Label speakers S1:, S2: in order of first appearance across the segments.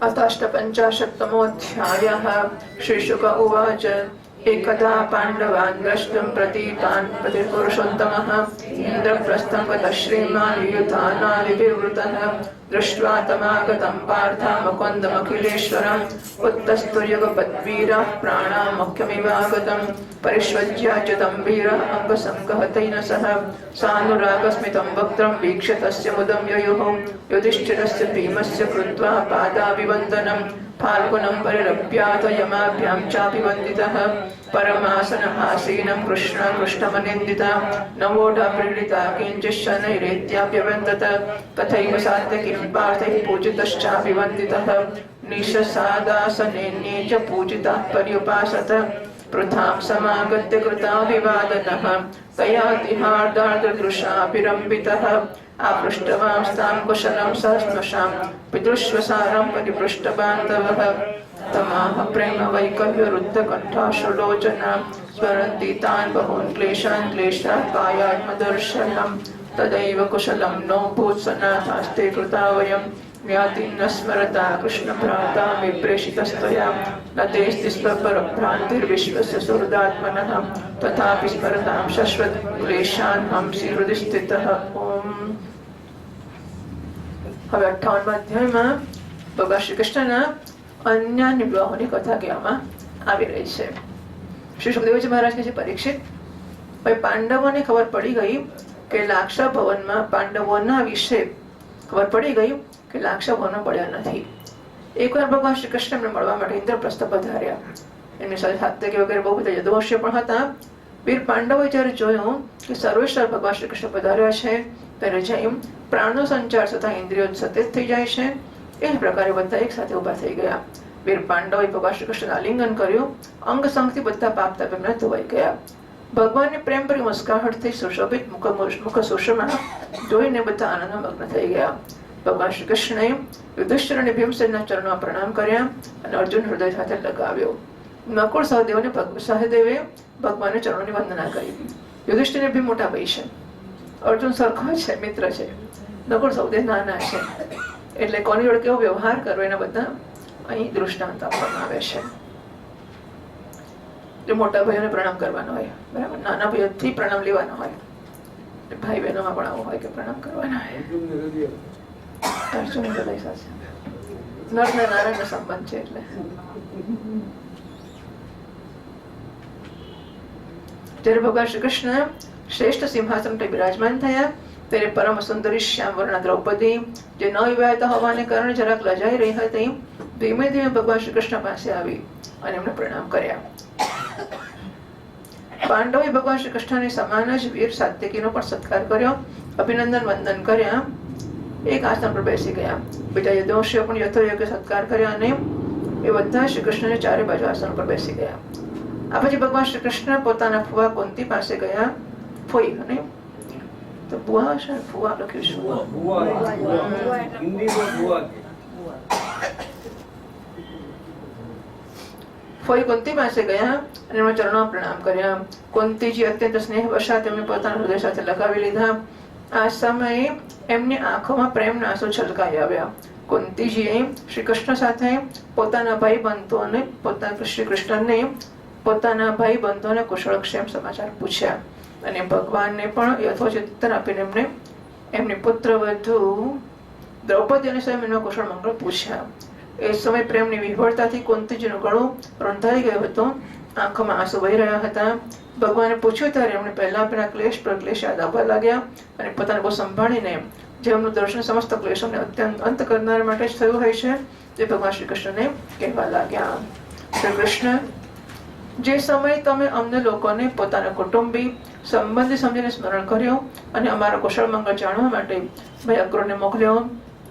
S1: अथाष्टपञ्चाशत्तमोऽध्यायः। श्रीशुक उवाच एकदा पाण्डवान् द्रष्टुं प्रतीतान् प्रतिपुरुषोत्तमः इन्द्रप्रस्थं गतः श्रीमान् युयुधानाविर्वृतः दृष्ट्वा तमागतं पार्थं मुकुन्दमखिलेश्वरम् उत्तस्तुर्युगपद्वीरः प्राणामुख्यमिवागतं परिष्वज्याच्युतं वीरः अङ्गसङ्गहतेन सह सानुरागस्मितं वक्त्रं वीक्ष्य तस्य मुदं ययुः युधिष्ठिरस्य भीमस्य कृत्वा पादाभिवन्दनं फाल्गुनं परिरभ्यात यमाभ्यां चाभिवन्दितः परमासनमासीनं कृष्णमनिन्दिता नवोढा प्रीडिता किञ्चित् शनैरेत्याभ्यवन्दत तथैव सात्यकिं पार्थैः पूजितश्चाभिवन्दितः निशसादासनेन्ये च पूजिताः पर्युपासत पृथां समागत्य कृताभिवादनः तया तिहार्दार्द्रदृशाभिरम्बितः आपृष्टवांस्तां कुशलं सहस्नुषां पितृश्वसारं परिपृष्टबान्धवः तमाह प्रेम वैकल्यरुद्धकण्ठाश्रुलोचना स्मरन्ति तान् बहून् क्लेशात् कायात्मदर्शनं तदैव कुशलं नो भूत्सनाथास्ते कृता वयं ज्ञाति न स्मरता कृष्णभ्राता विप्रेषितस्त्वया न तेस्ति स्वपरभ्रान्तिर्विश्वस्य सुहृदात्मनः तथापि स्मरतां शश्वत क्लेशान् हंसि हृदि स्थितः। ओम। હવે 58મા અધ્યાયમાં ભગવાન શ્રી કૃષ્ણના અન્ય વિવાહોની કથા કહેવામાં આવી રહી છે। શ્રી સુખદેવજી મહારાજ કહે છે, પરીક્ષિત, હવે પાંડવોને ખબર પડી ગઈ કે લાક્ષા ભવનમાં પાંડવોના વિશે ખબર પડી ગઈ કે લાક્ષા ભવનમાં પડ્યા નથી। એકવાર ભગવાન શ્રી કૃષ્ણ એમને મળવા માટે ઇન્દ્રપ્રસ્થ પધાર્યા। એમની સાથે સાત્યકી વગેરે બહુ બધા યદુવંશીઓ પણ હતા। વીર પાંડવોએ જ્યારે જોયું કે સર્વેશ્વર ભગવાન શ્રી કૃષ્ણ પધાર્યા છે ત્યારે જઈ પ્રાણનો સંચાર થતા ઇન્દ્રિયો સતેજ થઈ જાય છે। એ જ પ્રકારે બધા એક સાથે ઉભા થઈ ગયા। વીર પાંડવોએ ભગવાન શ્રી કૃષ્ણ આલિંગન કર્યું। અંગ સંગથી બધા પાપ તાપ એમના ધોવાઈ ગયા। ભગવાનની પ્રેમભરી મુસ્કાહટથી સુશોભિત મુખ સુષમા જોઈને બધા આનંદમાં મગ્ન થઈ ગયા। ભગવાન શ્રી કૃષ્ણએ યુધિષ્ઠિર અને ભીમસેનના ચરણોમાં પ્રણામ કર્યા અને અર્જુન હૃદય સાથે લગાવ્યો। નકુળ સહદેવે ભગવાનના ચરણોની વંદના કરી। યુધિષ્ઠિર અને ભીમ મોટા ભાઈ છે, અર્જુન સરખો છે, મિત્ર છે, નકુળ સહદેવ નાના છે, એટલે કોની જોડે કેવો વ્યવહાર કરવો એના બધા અહીં દૃષ્ટાંત આપવામાં આવે છે। મોટા ભાઈઓને પ્રણામ કરવાનો હોય, બરાબર, નાના ભાઈઓથી પ્રણામ લેવાનો હોય, ભાઈ બહેનોમાં પણ આવું હોય કે પ્રણામ કરવાના હોય। અર્જુન હૃદય સાથે નર ને નારાયણનો સંબંધ છે। એટલે જ્યારે ભગવાન શ્રી કૃષ્ણ શ્રેષ્ઠ સિંહાસન પર બિરાજમાન થયા ત્યારે પરમ સુંદરી શ્યામ વર્ણ દ્રૌપદી જે ન વિવાહિતા હોવાને કારણે જરાક લજાઈ રહી હતી ધીમે ધીમે ભગવાન શ્રી કૃષ્ણ પાસે આવી અને એમને પ્રણામ કર્યા। પાંડવોએ ભગવાન શ્રી કૃષ્ણની સમાન જ વીર સાત્યકીનો પણ સત્કાર કર્યો, અભિનંદન વંદન કર્યા, એક આસન પર બેસી ગયા। બીજા યદુવંશીઓ પણ યથોયોગ્ય સત્કાર કર્યા અને એ બધા શ્રી કૃષ્ણને ચારે બાજુ આસન પર બેસી ગયા। આ પછી ભગવાન શ્રી કૃષ્ણ પોતાના ફુવા કુંતી પાસે ગયા। ફોઈ અને તો બુઆ છે, ફુવા લખ્યું છે, ફોઈ કુંતી પાસે ગયા અને એમના ચરણોમાં પ્રણામ કર્યા। કુંતીજી અત્યંત સ્નેહ વશાત એમને પોતાના હૃદય સાથે લગાવી લીધા। આ સમયે એમની આંખોમાં પ્રેમના આંસુ છલકાઈ આવ્યા। કુંતીજીએ શ્રી કૃષ્ણ સાથે પોતાના ભાઈ બંધુઓને શ્રી કૃષ્ણને પોતાના ભાઈ બંધુઓને કુશળક્ષેમ સમાચાર પૂછ્યા અને ભગવાનને પણ યથોચિત ઉત્તર આપીને એમને એમની પુત્રવધુ દ્રૌપદીને સ્વયં એમના કુશળ મંગળ પૂછ્યા। એ સમય પ્રેમની વિહવળતાથી કુંતીજીનું ગળું રૂંધાઈ ગયું હતું, આંખોમાં આંસુ વહી રહ્યા હતા। ભગવાને પૂછ્યું ત્યારે એમણે પહેલા આપેલા ક્લેશ પર ક્લેશ યાદ આવવા લાગ્યા અને પોતાને બહુ સંભાળીને જે એમનું દર્શન સમસ્ત ક્લેશોને અત્યંત અંત કરનાર માટે જ થયું હોય છે તે ભગવાન શ્રી કૃષ્ણને કહેવા લાગ્યા। શ્રી કૃષ્ણ, જે સમય તમે અમને લોકોને પોતાના કુટુંબી સંબંધી સમજીને સ્મરણ કર્યો અને અમારો કુશળ મંગળ જાણવા માટે ભાઈ અગ્રોને મોકલ્યો,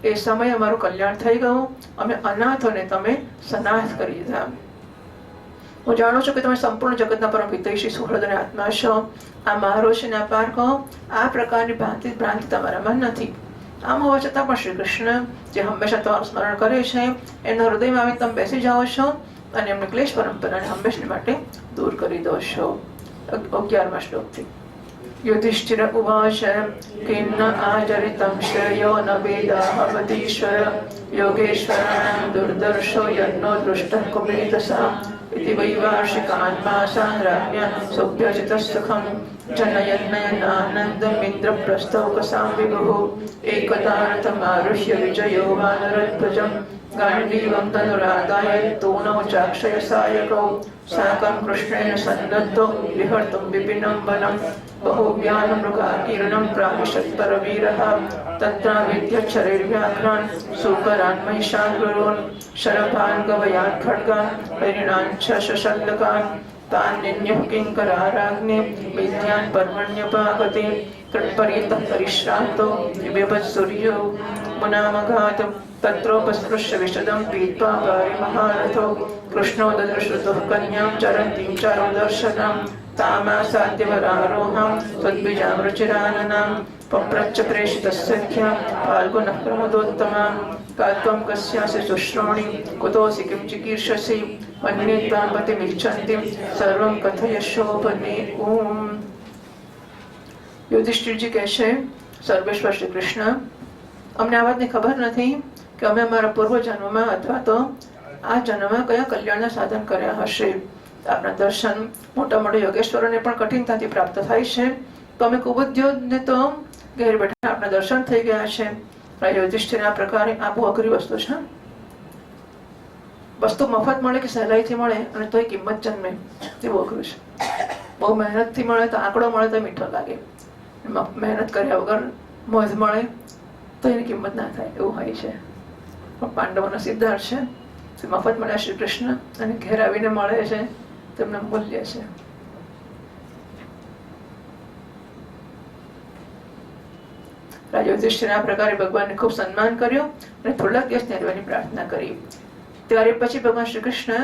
S1: એ સમય અમારું કલ્યાણ થઈ ગયું। અમે અનાથોને તમે સનાથ કરી દીધા। હું જાણું છું કે તમે સંપૂર્ણ જગતના પરમ હિતૈષી સુહૃદ અને આત્મા છો। આ મારો છે ને આ પારકો, આ પ્રકારની ભ્રાંતિ તમારામાં નથી। આમ હોવા છતાં પણ શ્રી કૃષ્ણ જે હંમેશા તમારું સ્મરણ કરે છે એના હૃદયમાં આવી તમે બેસી જાઓ છો અને એમને ક્લેશ પરંપરાને હંમેશા માટે દૂર કરી દો છો। 11મા શ્લોકથી युधिष्ठिर उवाच किन्न आचरितं श्रेयो न वेदाः वतीश्वर योगेश्वराणां दुर्दर्शो यन्नो दृष्टः कुपेतसा इति वैवार्षिकान् मासान् राज्ञा सौभ्यजितः सुखं जनयन्नयनानन्दमिन्द्रप्रस्थौकसां विभुः एकतारतमारुह्य विजयो वानरध्वजं गाण्डीवं तनुरादाय तूणौ चाक्षयसायकौ साकं कृष्णेन सन्नद्धो विहर्तुं विपिनं वनं बहुव्यानमृगाकीर्णं प्राविशत्परवीरः तत्राविद्यच्छरैर्व्याघ्रान् सूकरान् महिषान् शरभान् गवयान् खड्गान् हरिणान् च शशल्लकान् तान् निन्युः किङ्कराराग्ने विद्यान् पर्वण्यपागते तत्परीतः परिश्रान्तो बिभत्सूर्यो मुनामघात् तत्रोपस्पृश्य विशदं पीत्वा पारिमहारथो कृष्णो ददृशुतुः कन्यां चरन्तीं चारुदर्शनां तामासाद्यवरारोहां त्वद्बीजां रुचिराननां पप्रच्च प्रेषितस्सख्यां फाल्गुनः प्रमदोत्तमां का त्वं कस्यासि शुश्रोणि कुतोऽसि किं चिकीर्षसि मन्ये त्वां पतिमिच्छन्तीं सर्वं कथयशोभने ओम। યુધિષ્ઠિરજી કહે છે, સર્વેશ્વર શ્રી કૃષ્ણ, અમને આ વાતની ખબર નથી કે અમે અમારા પૂર્વ જન્મમાં અથવા તો આ જન્મમાં કયા કલ્યાણના સાધન કર્યા હશે. આપણા દર્શન મોટા મોટા યોગેશ્વરોને પણ કઠિનતાથી પ્રાપ્ત થાય છે, તો અમે કુબુદ્ધોને તો ઘેર બેઠા આપણા દર્શન થઈ ગયા છે. યુધિષ્ઠિર આ પ્રકારે આ બહુ અઘરી વસ્તુ છે. વસ્તુ મફત મળે કે સહેલાઈથી મળે અને તોય કિંમત જન્મે તે બહુ અઘરું છે. બહુ મહેનતથી મળે તો આંકડો મળે તો મીઠો લાગે, મહેનત કર્યા વગર મોજ મળે તો એની કિંમત ના થાય, એવું હોય છે. પણ પાંડવોનો સિદ્ધાર્થ છે, મફત મળ્યા શ્રી કૃષ્ણ અને ઘેર આવીને મળે છે, તેમનું મૂલ્ય છે. રાજા યુધિષ્ઠિરે આ પ્રકારે ભગવાનને ખૂબ સન્માન કર્યું અને થોડાક દિવસ રહેવાની પ્રાર્થના કરી. ત્યારે પછી ભગવાન શ્રી કૃષ્ણ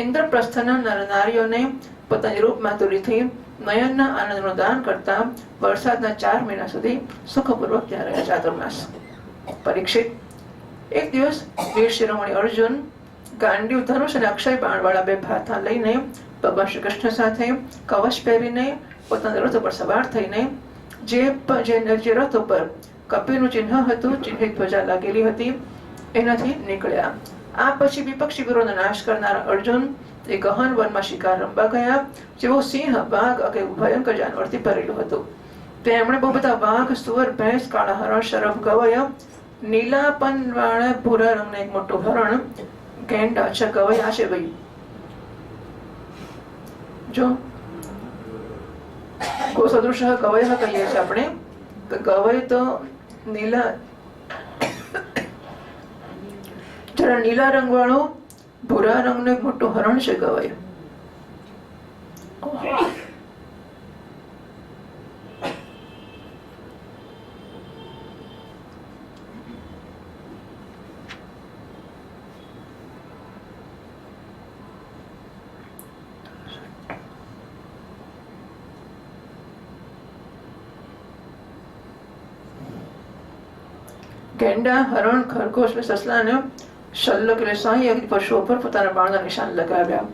S1: ઇન્દ્રપ્રસ્થના નર નારીઓને પોતાની રૂપ માધુરીથી નયનના આનંદનું દાન કરતા વરસાદના 4 મહિના સુધી સુખપૂર્વક ત્યાં રહ્યા ચાતુર્માસ. પરીક્ષિત, એક દિવસ વીર શિરોમણી અર્જુન ગાંડીવ ધનુષ અને અક્ષય બાણવાળા 2 ભાથા લઈને ભગવાન શ્રી કૃષ્ણ સાથે કવચ પહેરીને પોતાના રથ પર સવાર થઈને જે રથ ઉપર કપિનું ચિહ્ન હતું, ચિહ્નિત ધ્વજા લાગેલી હતી, એનાથી નીકળ્યા. આ પછી વિપક્ષી વીરોનો નાશ કરનારા અર્જુન એ ગહન વનમાં શિકાર રમવા ગયા, જેવો સિંહ, વાઘ કે ભયંકર જાનવરથી ભરેલું હતું. તેમણે બહુ બધા વાઘ, સુવર, ભેંસ, કાળા હરણ, શરભ, ગવય, નીલાપન વાળા ભૂરા રંગના એક મોટું હરણ, ગેંડા, ગવય, આ છે ભાઈ જો ગો સદૃશ ગવય કહીએ છીએ આપણે, તો ગવય તો નીલા જરા નીલા રંગ વાળું ભૂરા રંગનું એક મોટું હરણ છે ગવય. ગેંડા, હરણ, ખરગોશ અને સસલા અને શલ્યક એટલે શાહી અગ્નિ પશુઓ પર પોતાના બાણના નિશાન લગાવ્યા.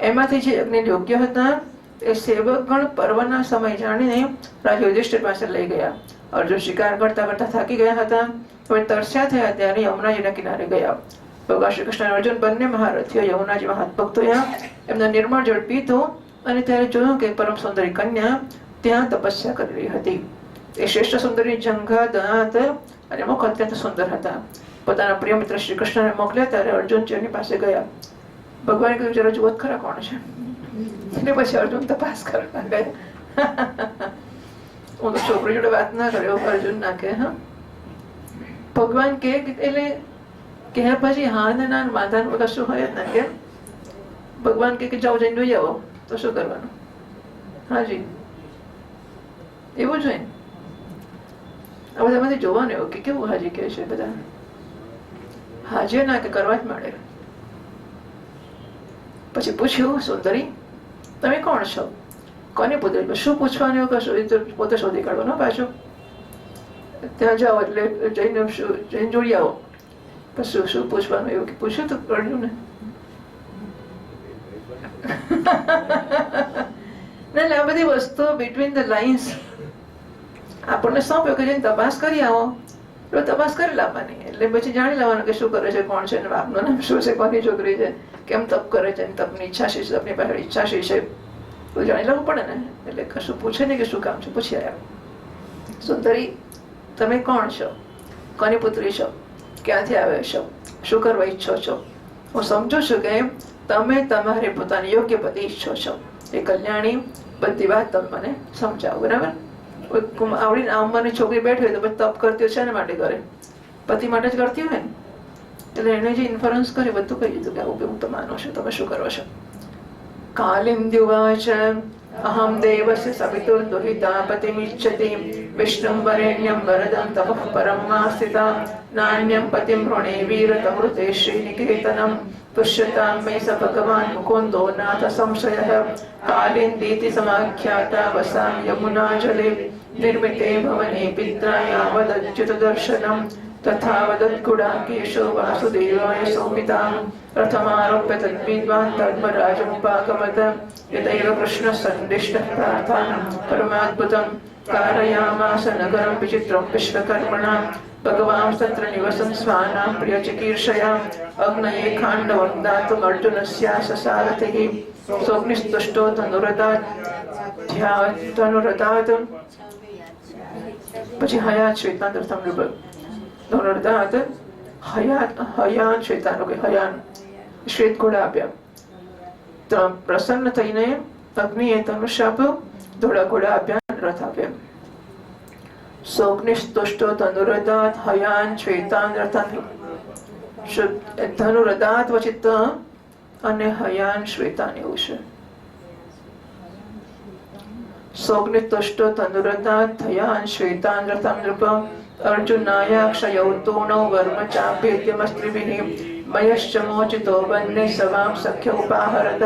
S1: એમાંથી જે અગ્નિ યોગ્ય હતા એ સેવકગણ પર્વના સમય જાણીને રાજા યુધિષ્ઠિર પાસે લઈ ગયા. અર્જુન શિકાર કરતા કરતા થાકી ગયા હતા, હવે તરસ્યા થયા ત્યારે યમુનાજીના કિનારે ગયા. ભગવાન શ્રી કૃષ્ણ અર્જુન બંને મહારથીઓ યમુનાજીમાં હાથ પગ ધોયા, એમના નિર્મળ જળ પીધું અને ત્યારે જોયું કે પરમ સુંદરી કન્યા ત્યાં તપસ્યા કરી રહી હતી. એ શ્રેષ્ઠ સુંદરી જંઘા, દાંત અને મુખ અત્યંત સુંદર હતા. પોતાના પ્રિય મિત્ર શ્રી કૃષ્ણને મોકલ્યા ત્યારે અર્જુન જેની પાસે ગયા. ભગવાને કહ્યું, જરા જુઓ ખરા કોણ છે. એટલે પછી અર્જુન તપાસ કરવા ગયા. હું તો છોકરી જોડે વાત ના કર્યો, અર્જુન ના કે હા ભગવાન કે એટલે કે પછી હા ને ના માધાન કશું હોય જ ના કે ભગવાન કે જાઓ જઈને જોઈ આવો તો શું કરવાનું. હાજી એવું જ હોય ને. આ બધામાંથી જોવાનું એવું કે કેવું હાજી કે છે બધા. હાજે ના કે કરવા જ મળે. પછી પૂછ્યું, સુંદરી તમે કોણ છો, કોને પૂછ્યું, શું પૂછવાનું એવું કશું, એ તો પોતે શોધી કાઢવાનું પાછું. ત્યાં જાઓ એટલે જઈને જોઈ આવો. પછી શું પૂછવાનું એવું કે પૂછ્યું તો પડ્યું ને. એટલે આ બધી વસ્તુઓ બિટવીન ધ લાઇન્સ આપણને સોંપ્યો કે જઈને તપાસ કરી આવો. એટલે તપાસ કરી લાવવાની, એટલે પછી જાણી લેવાનું કે શું કરે છે, કોણ છે, બાપનું નામ શું છે, કોની છોકરી છે, કેમ તપ કરે છે, તપની ઈચ્છા શી છે, તપની પાછળ ઈચ્છા શી છે, બધું જાણી લેવું પડે ને. એટલે કશું પૂછે નહીં કે શું કામ છે, પૂછી આવ્યા, સુંદરી તમે કોણ છો, કોની પુત્રી છો, ક્યાંથી આવ્યો છો, શું કરવા ઈચ્છો છો? હું સમજુ છું કે તમે તમારી પોતાની યોગ્ય પતિ ઈચ્છો છો. એ કલ્યાણી બધી વાત તમે મને સમજાવો, બરાબર? આવડીને આ ઉંમરની છોકરી બેઠી હોય તો પછી તપ કરતી હોય છે ને માટે કરે, પતિ માટે જ કરતી હોય ને. એટલે એને જે ઇન્ફરન્સ કરી બધું કહી દીધું કે આવું હું તો માનો છું, તમે શું કરો છો? કાલિંદ્યુવાચ અહમ દેવસ્ય સવિતુર દુહિતા પતિમિચ્છતિ વિષ્ણું વરેણ્યં વરદં તપઃ પરમાસ્થિતા નાન્યં પતિં વૃણે વીરતમૃતે શ્રીનિકેતનં પુષ્યતાં મે સ ભગવાન મુકુંદો નાથ સંશયઃ કાલિંદીતિ સમાખ્યાતા વસામ યમુનાજલે निर्मिते भवने पित्रायावदच्युत दर्शनम् तथा वदद्गुडाकेशो वासुदेवाय सौमितां प्रथमारोप्य तद्विद्वान् धर्मराजमुपागमत यदैव कृष्णः सन्दिष्टः प्रार्थानं परमाद्भुतं कारयामास नगरं विचित्रं विश्वकर्मणा भगवान् तत्र निवसन् स्वानां प्रियचिकीर्षया अग्नये खाण्डवं दातुम् अर्जुनस्यास्य सारथिः सोऽग्निस्तुष्टो धनुरदात् પછી હયાત શ્વેતાન ધનુર્ધાત હયાન શ્વેતાન હયાન શ્વેત ઘોડા આપ્યા. પ્રસન્ન થઈને અગ્નિએ ધનુષ આપ્યો, ધોળા ઘોડા આપ્યા, રથ આપ્યા. સોગ્નિસ્તુષ્ટો ધનુરદાત હયાન શ્વેતાન રથાન. ધનુરદાત વચિત અને હયાન શ્વેતાન એવું છે. सोग्नितुष्टो तनुरदात् थयान् श्वेतान् रथं नृप अर्जुनायाक्षयौ तूणौ वर्म चाभेद्यमस्त्रिभिः मयश्च मोचितो वह्ने सवां सख्य उपाहरत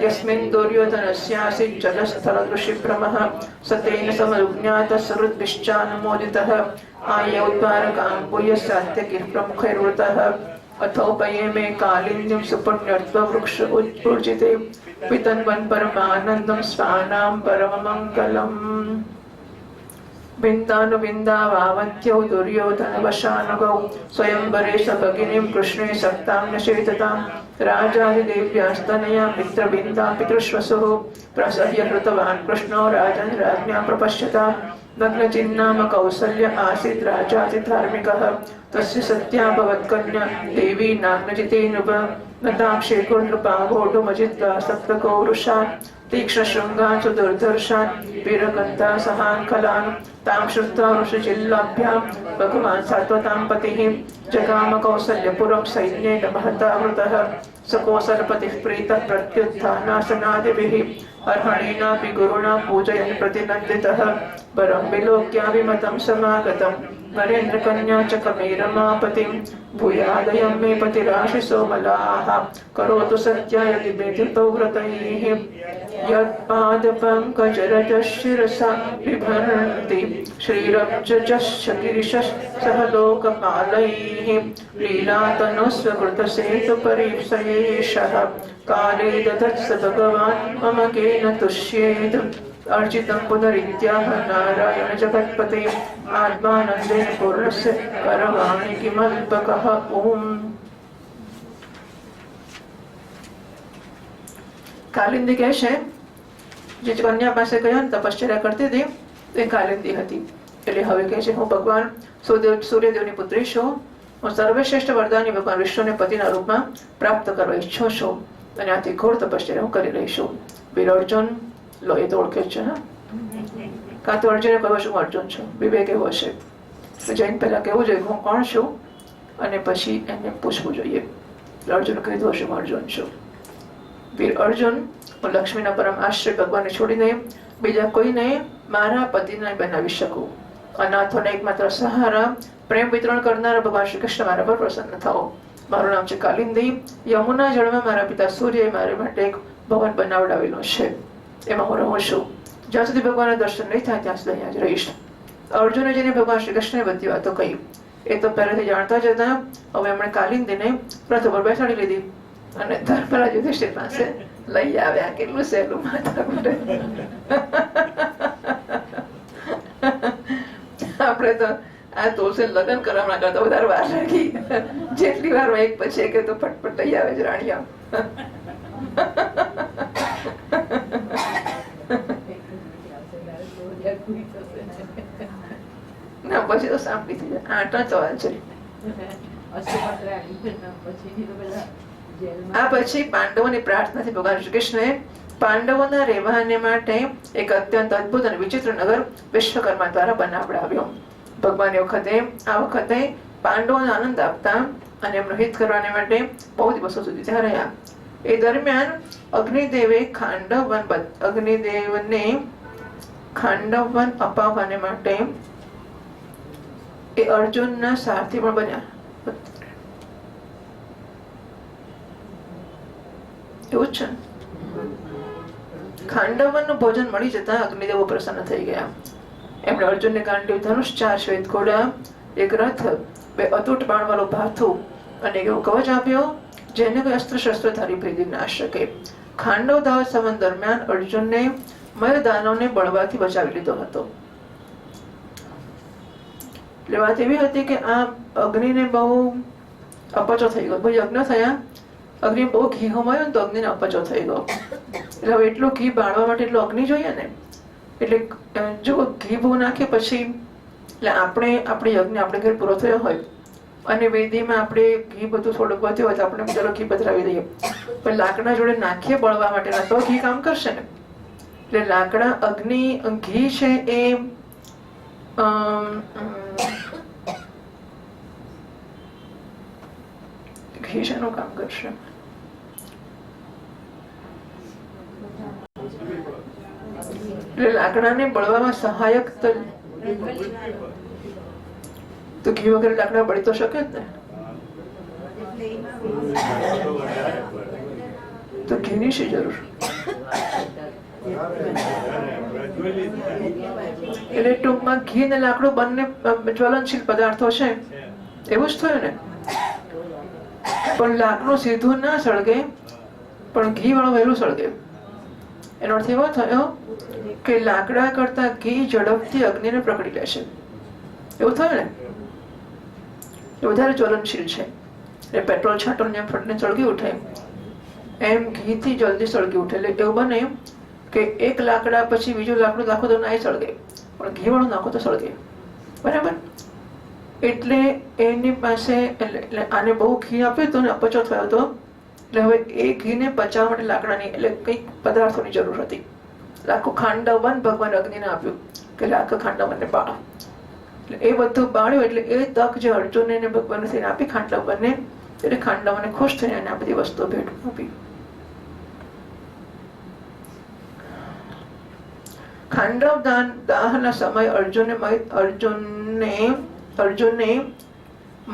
S1: यस्मिन् दुर्योधनस्यासीत् जलस्थलदृशिभ्रमः स तेन समनुज्ञातः सरुद्भिश्चानुमोदितः आयौद्वारकाम्बुय सात्यकिः प्रमुखैर्वृतः अथोपये मे कालिन्दीं सुपुण्यत्ववृक्ष उत्पूर्जिते पितन्वन् परमानन्दं स्वानां परममङ्गलम्. बिन्दानुबिन्दावावन्त्यौ दुर्योधनवशानुगौ स्वयंवरे भगिनीं कृष्णे सक्तां नशेततां राजादिदेव्यास्तनया मित्रबिन्दा पितृश्वसुः प्रसह्य कृतवान् कृष्णो राजन् राज्ञां प्रपश्यता नग्नचिन्नाम कौसल्य आसीत् राजातिधार्मिकः तस्य सत्या भवत्कन्या देवी नाग्नजिते नृप नताक्षे कुर्नृपावोढुमजित्वा सप्तको वृषान् तीक्ष्णशृङ्गान् सुदुर्धर्षान् वीरगन्धा सहान् खलान् तां श्रुत्वा ऋषिजिल्लाभ्यां भगवान् सात्वतां पतिः जगाम कौसल्यपुरं सैन्येन महता वृतः स कौसलपतिः प्रीतः प्रत्युत्थानासनादिभिः अर्हणेनापि गुरुणा पूजयन् प्रतिनन्दितः वरं विलोक्याभिमतं समागतं नरेन्द्रकन्या च कमेरमापतिं भूयादयं मे पतिराशिसो मलाः करोतु सत्या यदि मेधितो व्रतैः यत्पादपङ्कजरजशिरसा बिभर्ति श्रीरब्जश्च सह लोकपालैः लीलातनुस्वकृतसेतुपरीप्सयेषः काले दधत्स भगवान् मम केन तुष्येत् अर्जितं पुनरित्याह नारायण जगत्पते आत्मानन्देन पूर्णस्य करवाणि किमल्पकः ओम्. કાલિંદી કહે છે જે કન્યા પાસે ગયા ને તપશ્ચર્યા કરતી હતી એ કાલિંદી હતી. એટલે હવે કહે છે હું ભગવાન સૂર્યદેવની પુત્રી છું, હું સર્વશ્રેષ્ઠ વરદાની ભગવાન વિષ્ણુને પતિના રૂપમાં પ્રાપ્ત કરવા ઈચ્છું છું અને આથી ઘોર તપશ્ચર્યા હું કરી રહી છું. વીર અર્જુન લો એ તો ઓળખે જ છે ને, કાં તો અર્જુને કહ્યું છું હું અર્જુન છું, વિવેક એવો છે જઈને પહેલા કહેવું જોઈએ હું કોણ છું અને પછી એને પૂછવું જોઈએ. અર્જુન કીધું હશે હું અર્જુન છું. વીર અર્જુન હું લક્ષ્મીના પરમ આશ્રય ભગવાનને છોડીને બીજા કોઈને મારા પતિને બનાવી શકું. અનાથોને એકમાત્ર સહારા પ્રેમ વિતરણ કરનારા ભગવાન શ્રી કૃષ્ણ મારા પર પ્રસન્ન થાઓ. મારું નામ છે કાલિંદી. યમુના જળમાં મારા પિતા સૂર્યએ મારા માટે એક ભવન બનાવડાવેલો છે, એમાં હું રહું છું. જ્યાં સુધી ભગવાનના દર્શન નહીં થાય ત્યાં સુધી અહીંયા જ રહીશ. અર્જુને જેને ભગવાન શ્રી કૃષ્ણએ બધી વાતો કહી એ તો પહેલેથી જાણતા જ હતા. હવે એમણે કાલિંદીને રથ ઉપર બેસાડી લીધી અને ધર્મરાજ યુધિષ્ઠિર પાસે લઈ આવ્યા. કેટલું સહેલું માતા આપણે તો આ તુલસી લગ્ન કરવામાં કરતા વધારે વાર લાગી. જેટલી વાર એક પછી એક તો ફટફટ થઈ આવે છે રાણીયા. ના પછી તો સાંભળી થઈ જાય. આટા સવાલ છે. આ પછી પાંડવોની પ્રાર્થનાથી ભગવાન શ્રી કૃષ્ણએ પાંડવોના રહેવાને માટે એક અત્યંત અદ્ભુત અને વિચિત્ર નગર વિશ્વકર્મા દ્વારા બનાવડાવ્યો. ભગવાન આ વખતે પાંડવોને આનંદ આપતા અને એમનું હિત કરવાને માટે બહુ દિવસો સુધી ત્યાં રહ્યા. એ દરમિયાન અગ્નિદેવને ખાંડવવન અપાવવાને માટે એ અર્જુનના સારથી પણ બન્યા. એવું જ છે. ખાંડવવનનું ભોજન મળી જતા અગ્નિદેવો પ્રસન્ન થઈ ગયા. એમણે અર્જુનને ગાંડીવ ધનુષ, 4 શ્વેત ઘોડા, એક રથ, 2 અતૂટ બાણવાળો ભાથું અને એવો કવચ આપ્યો જેને કોઈ અસ્ત્ર શસ્ત્રધારી ભેદી ના શકે. ખાંડવ દાવ સંવત દરમિયાન અર્જુનને મયદાનવને બળવાથી બચાવી લીધો હતો. એટલે વાત એવી હતી કે આ અગ્નિને બહુ અપચો થઈ ગયો. બહુ યજ્ઞ થયા, અગ્નિ બહુ ઘી હોમાયો ને તો અગ્નિને અપચો થઈ ગયો. એટલે હવે એટલું ઘી બાળવા માટે એટલું અગ્નિ જોઈએ ને. એટલે જો ઘી બહુ નાખે પછી એટલે આપણે યજ્ઞ આપણે ઘરે પૂરો થયો હોય અને વેદીમાં આપણે ઘી બધું થોડુંક વધ્યું હોય તો આપણે ચાલો ઘી પધરાવી દઈએ, પણ લાકડા જોડે નાખીએ બળવા માટેના તો ઘી કામ કરશે ને. એટલે લાકડા અગ્નિ ઘી છે એ ઘી શેનું કામ કરશે? એટલે લાકડાને બળવામાં સહાયક તો ઘી વગર લાકડા બળી તો શકે જ ને. તો ઘીની શી જરૂર? એટલે ટૂંકમાં ઘી ને લાકડું બંને જ્વલનશીલ પદાર્થો છે, એવું જ થયું ને. પણ લાકડું સીધું ના સળગે પણ ઘી વાળું વહેલું સળગે. એનો અર્થ એવો થયો કે લાકડા કરતા ઘી ઝડપથી અગ્નિને પકડી લેશે, એવું થયું ને. એ વધારે જ્વલનશીલ છે. એટલે પેટ્રોલ છાંટો જેમ ફટને સળગી ઉઠે એમ ઘીથી જલ્દી સળગી ઉઠે. એટલે એવું બને કે એક લાકડા પછી બીજું લાકડું નાખો તો ના સળગે, પણ ઘી વાળું નાખો તો સળગે. બરાબર. એટલે એની પાસે એટલે આને બહુ ઘી આપ્યું હતું ને અપચો થયો હતો. એટલે હવે એ ઘીને પચાવવા માટે લાકડાની એટલે કંઈક પદાર્થોની જરૂર હતી. આખું ખાંડવવન ભગવાન અગ્નિને આપ્યું કે આખા ખાંડવવનને બાળો. એટલે એ બધું બાળ્યું. એટલે એ તક જે અર્જુનને ભગવાન થઈને આપી ખાંડવવનને, એટલે ખાંડવવને ખુશ થઈને એને આ બધી વસ્તુઓ ભેટ આપી. ખાંડવ દાહના સમય અર્જુને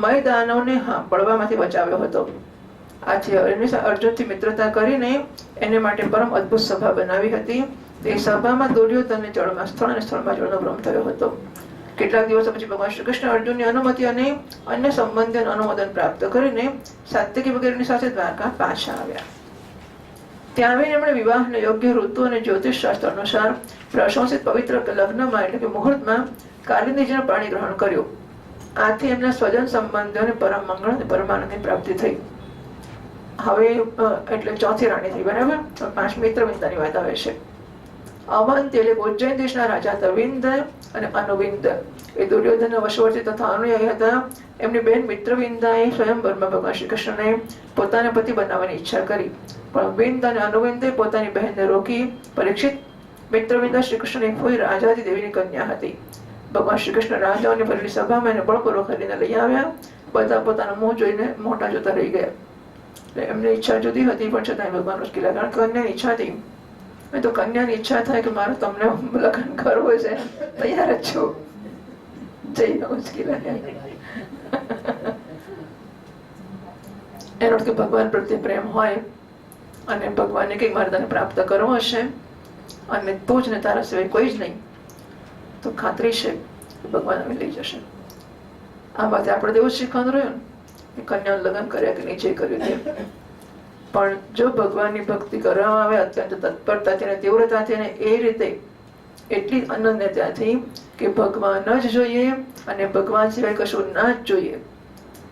S1: મયદાનવને બળવામાંથી બચાવ્યો હતો. આથી અર્જુનથી મિત્રતા કરીને એને માટે પરમ અદ્ભુત સભા બનાવી હતી. તે સભામાં દુર્યોધનને જળમાં સ્થળ અને સ્થળમાં જળનો ભ્રમ થયો હતો. કેટલાક દિવસો પછી ભગવાન શ્રી કૃષ્ણ અર્જુનની અનુમતિ અને અન્ય સંબંધી અનુમોદન પ્રાપ્ત કરીને સાત્યકી વગેરેની સાથે દ્વારકા પાછા આવ્યા. ત્યાં આવીને એમણે વિવાહને યોગ્ય ઋતુ અને જ્યોતિષ શાસ્ત્ર અનુસાર પ્રશંસિત પવિત્ર લગ્નમાં એટલે કે મુહૂર્તમાં કાલિંદીજીનું પાણી ગ્રહણ કર્યું. આથી એમના સ્વજન સંબંધીઓને પરમ મંગળ અને પરમાનંદની પ્રાપ્તિ થઈ. હવે એટલે ચોથી રાણી થઈ. બરાબર. 5 મિત્રવિંદાની વાત આવે છે. અવંત એટલે ઉજ્જૈન દેશના રાજા તવિંદ અને અનુવિંદ એ દુર્યોધનના વશવર્તી તથા અનુયાયી હતા. એમની બેન મિત્રવિંદાએ સ્વયંવરમાં ભગવાન શ્રી કૃષ્ણને પોતાના પતિ બનાવવાની ઈચ્છા કરી, પણ વિંદ અને અનુવિંદે પોતાની બહેનને રોકી. પરીક્ષિત મિત્રવિંદા શ્રી કૃષ્ણની ફોઈ રાજાદી દેવીની કન્યા હતી. ભગવાન શ્રી કૃષ્ણ રાજાઓની ભરેલી સભામાં એને બળપૂર્વક કરીને લઈ આવ્યા. બધા પોતાનું મોં જોઈને મોટા જોતા રહી ગયા. એમની ઈચ્છા જુદી હતી પણ છતાં ભગવાન મુશ્કેલ, કારણ કે કન્યાની ઈચ્છા હતી. તો કન્યાની ઈચ્છા થાય કે મારે તમને લગ્ન કરવું છે, તૈયાર જ છું, જઈને મુશ્કેલ. એનો અર્થ કે ભગવાન પ્રત્યે પ્રેમ હોય અને ભગવાનને કંઈક મારે તને પ્રાપ્ત કરવો હશે અને તું જ ને તારા સિવાય કોઈ જ નહીં, તો ખાતરી છે ભગવાન અમે લઈ જશે. આ વાત આપણે એવું શીખવાનું રહ્યું ને કે કન્યા લગ્ન કર્યા કે નીચે કર્યું તે, પણ જો ભગવાનની ભક્તિ કરવામાં આવે અત્યંત તત્પરતાથી અને તીવ્રતાથી અને એ રીતે એટલી અનન્ય ત્યાંથી કે ભગવાન જ જોઈએ અને ભગવાન સિવાય કશું ના જ જોઈએ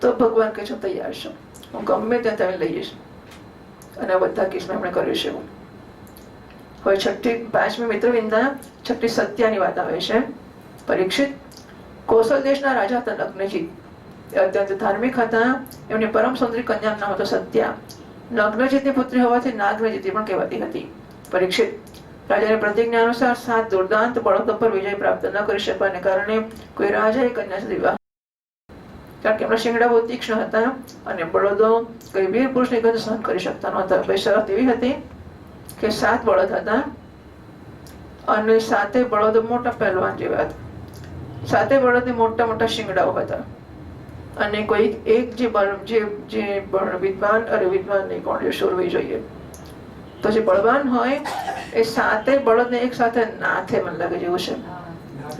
S1: તો ભગવાન કે છું તૈયાર છું, હું ગમે ત્યાં તમે લઈ જઈશ. અને આ બધા કેસમાં એમણે કર્યું છે. હવે છઠ્ઠી 5મી મિત્રવિંદા 6ઠ્ઠી સત્યાની વાત આવે છે. પરીક્ષિત, કૌશલ દેશના રાજા હતા નગ્નજીત. એ અત્યંત ધાર્મિક હતા. એમની પરમ સુંદરી કન્યાનું નામ હતું સત્યા. નગ્નજીતની પુત્રી હોવાથી નાગનજીતી પણ કહેવાતી હતી. પરીક્ષિત, રાજાની પ્રતિજ્ઞા અનુસાર 7 દુર્દાંત બળદો પર વિજય પ્રાપ્ત ન કરી શકવાને કારણે કોઈ રાજાએ કન્યા સાથે વિવાહ, કારણ કે એમના શિંગડા બહુ તીક્ષ્ણ હતા અને બળદો કોઈ વીર પુરુષની ગંધ સહન કરી શકતા નહોતા. ભાઈ શરત એવી હતી કે 7 બળદ હતા અને 7 બળદો મોટા પહેલવાન જેવા હતા. 7 બળદને મોટા મોટા શિંગડાઓ હતા અને કોઈ એક જે વિદ્વાન નહીં, કોણ જે શૂરવીર જોઈએ, તો જે બળવાન હોય એ 7 બળદને એક સાથે નાથે, મને લાગે જેવું છે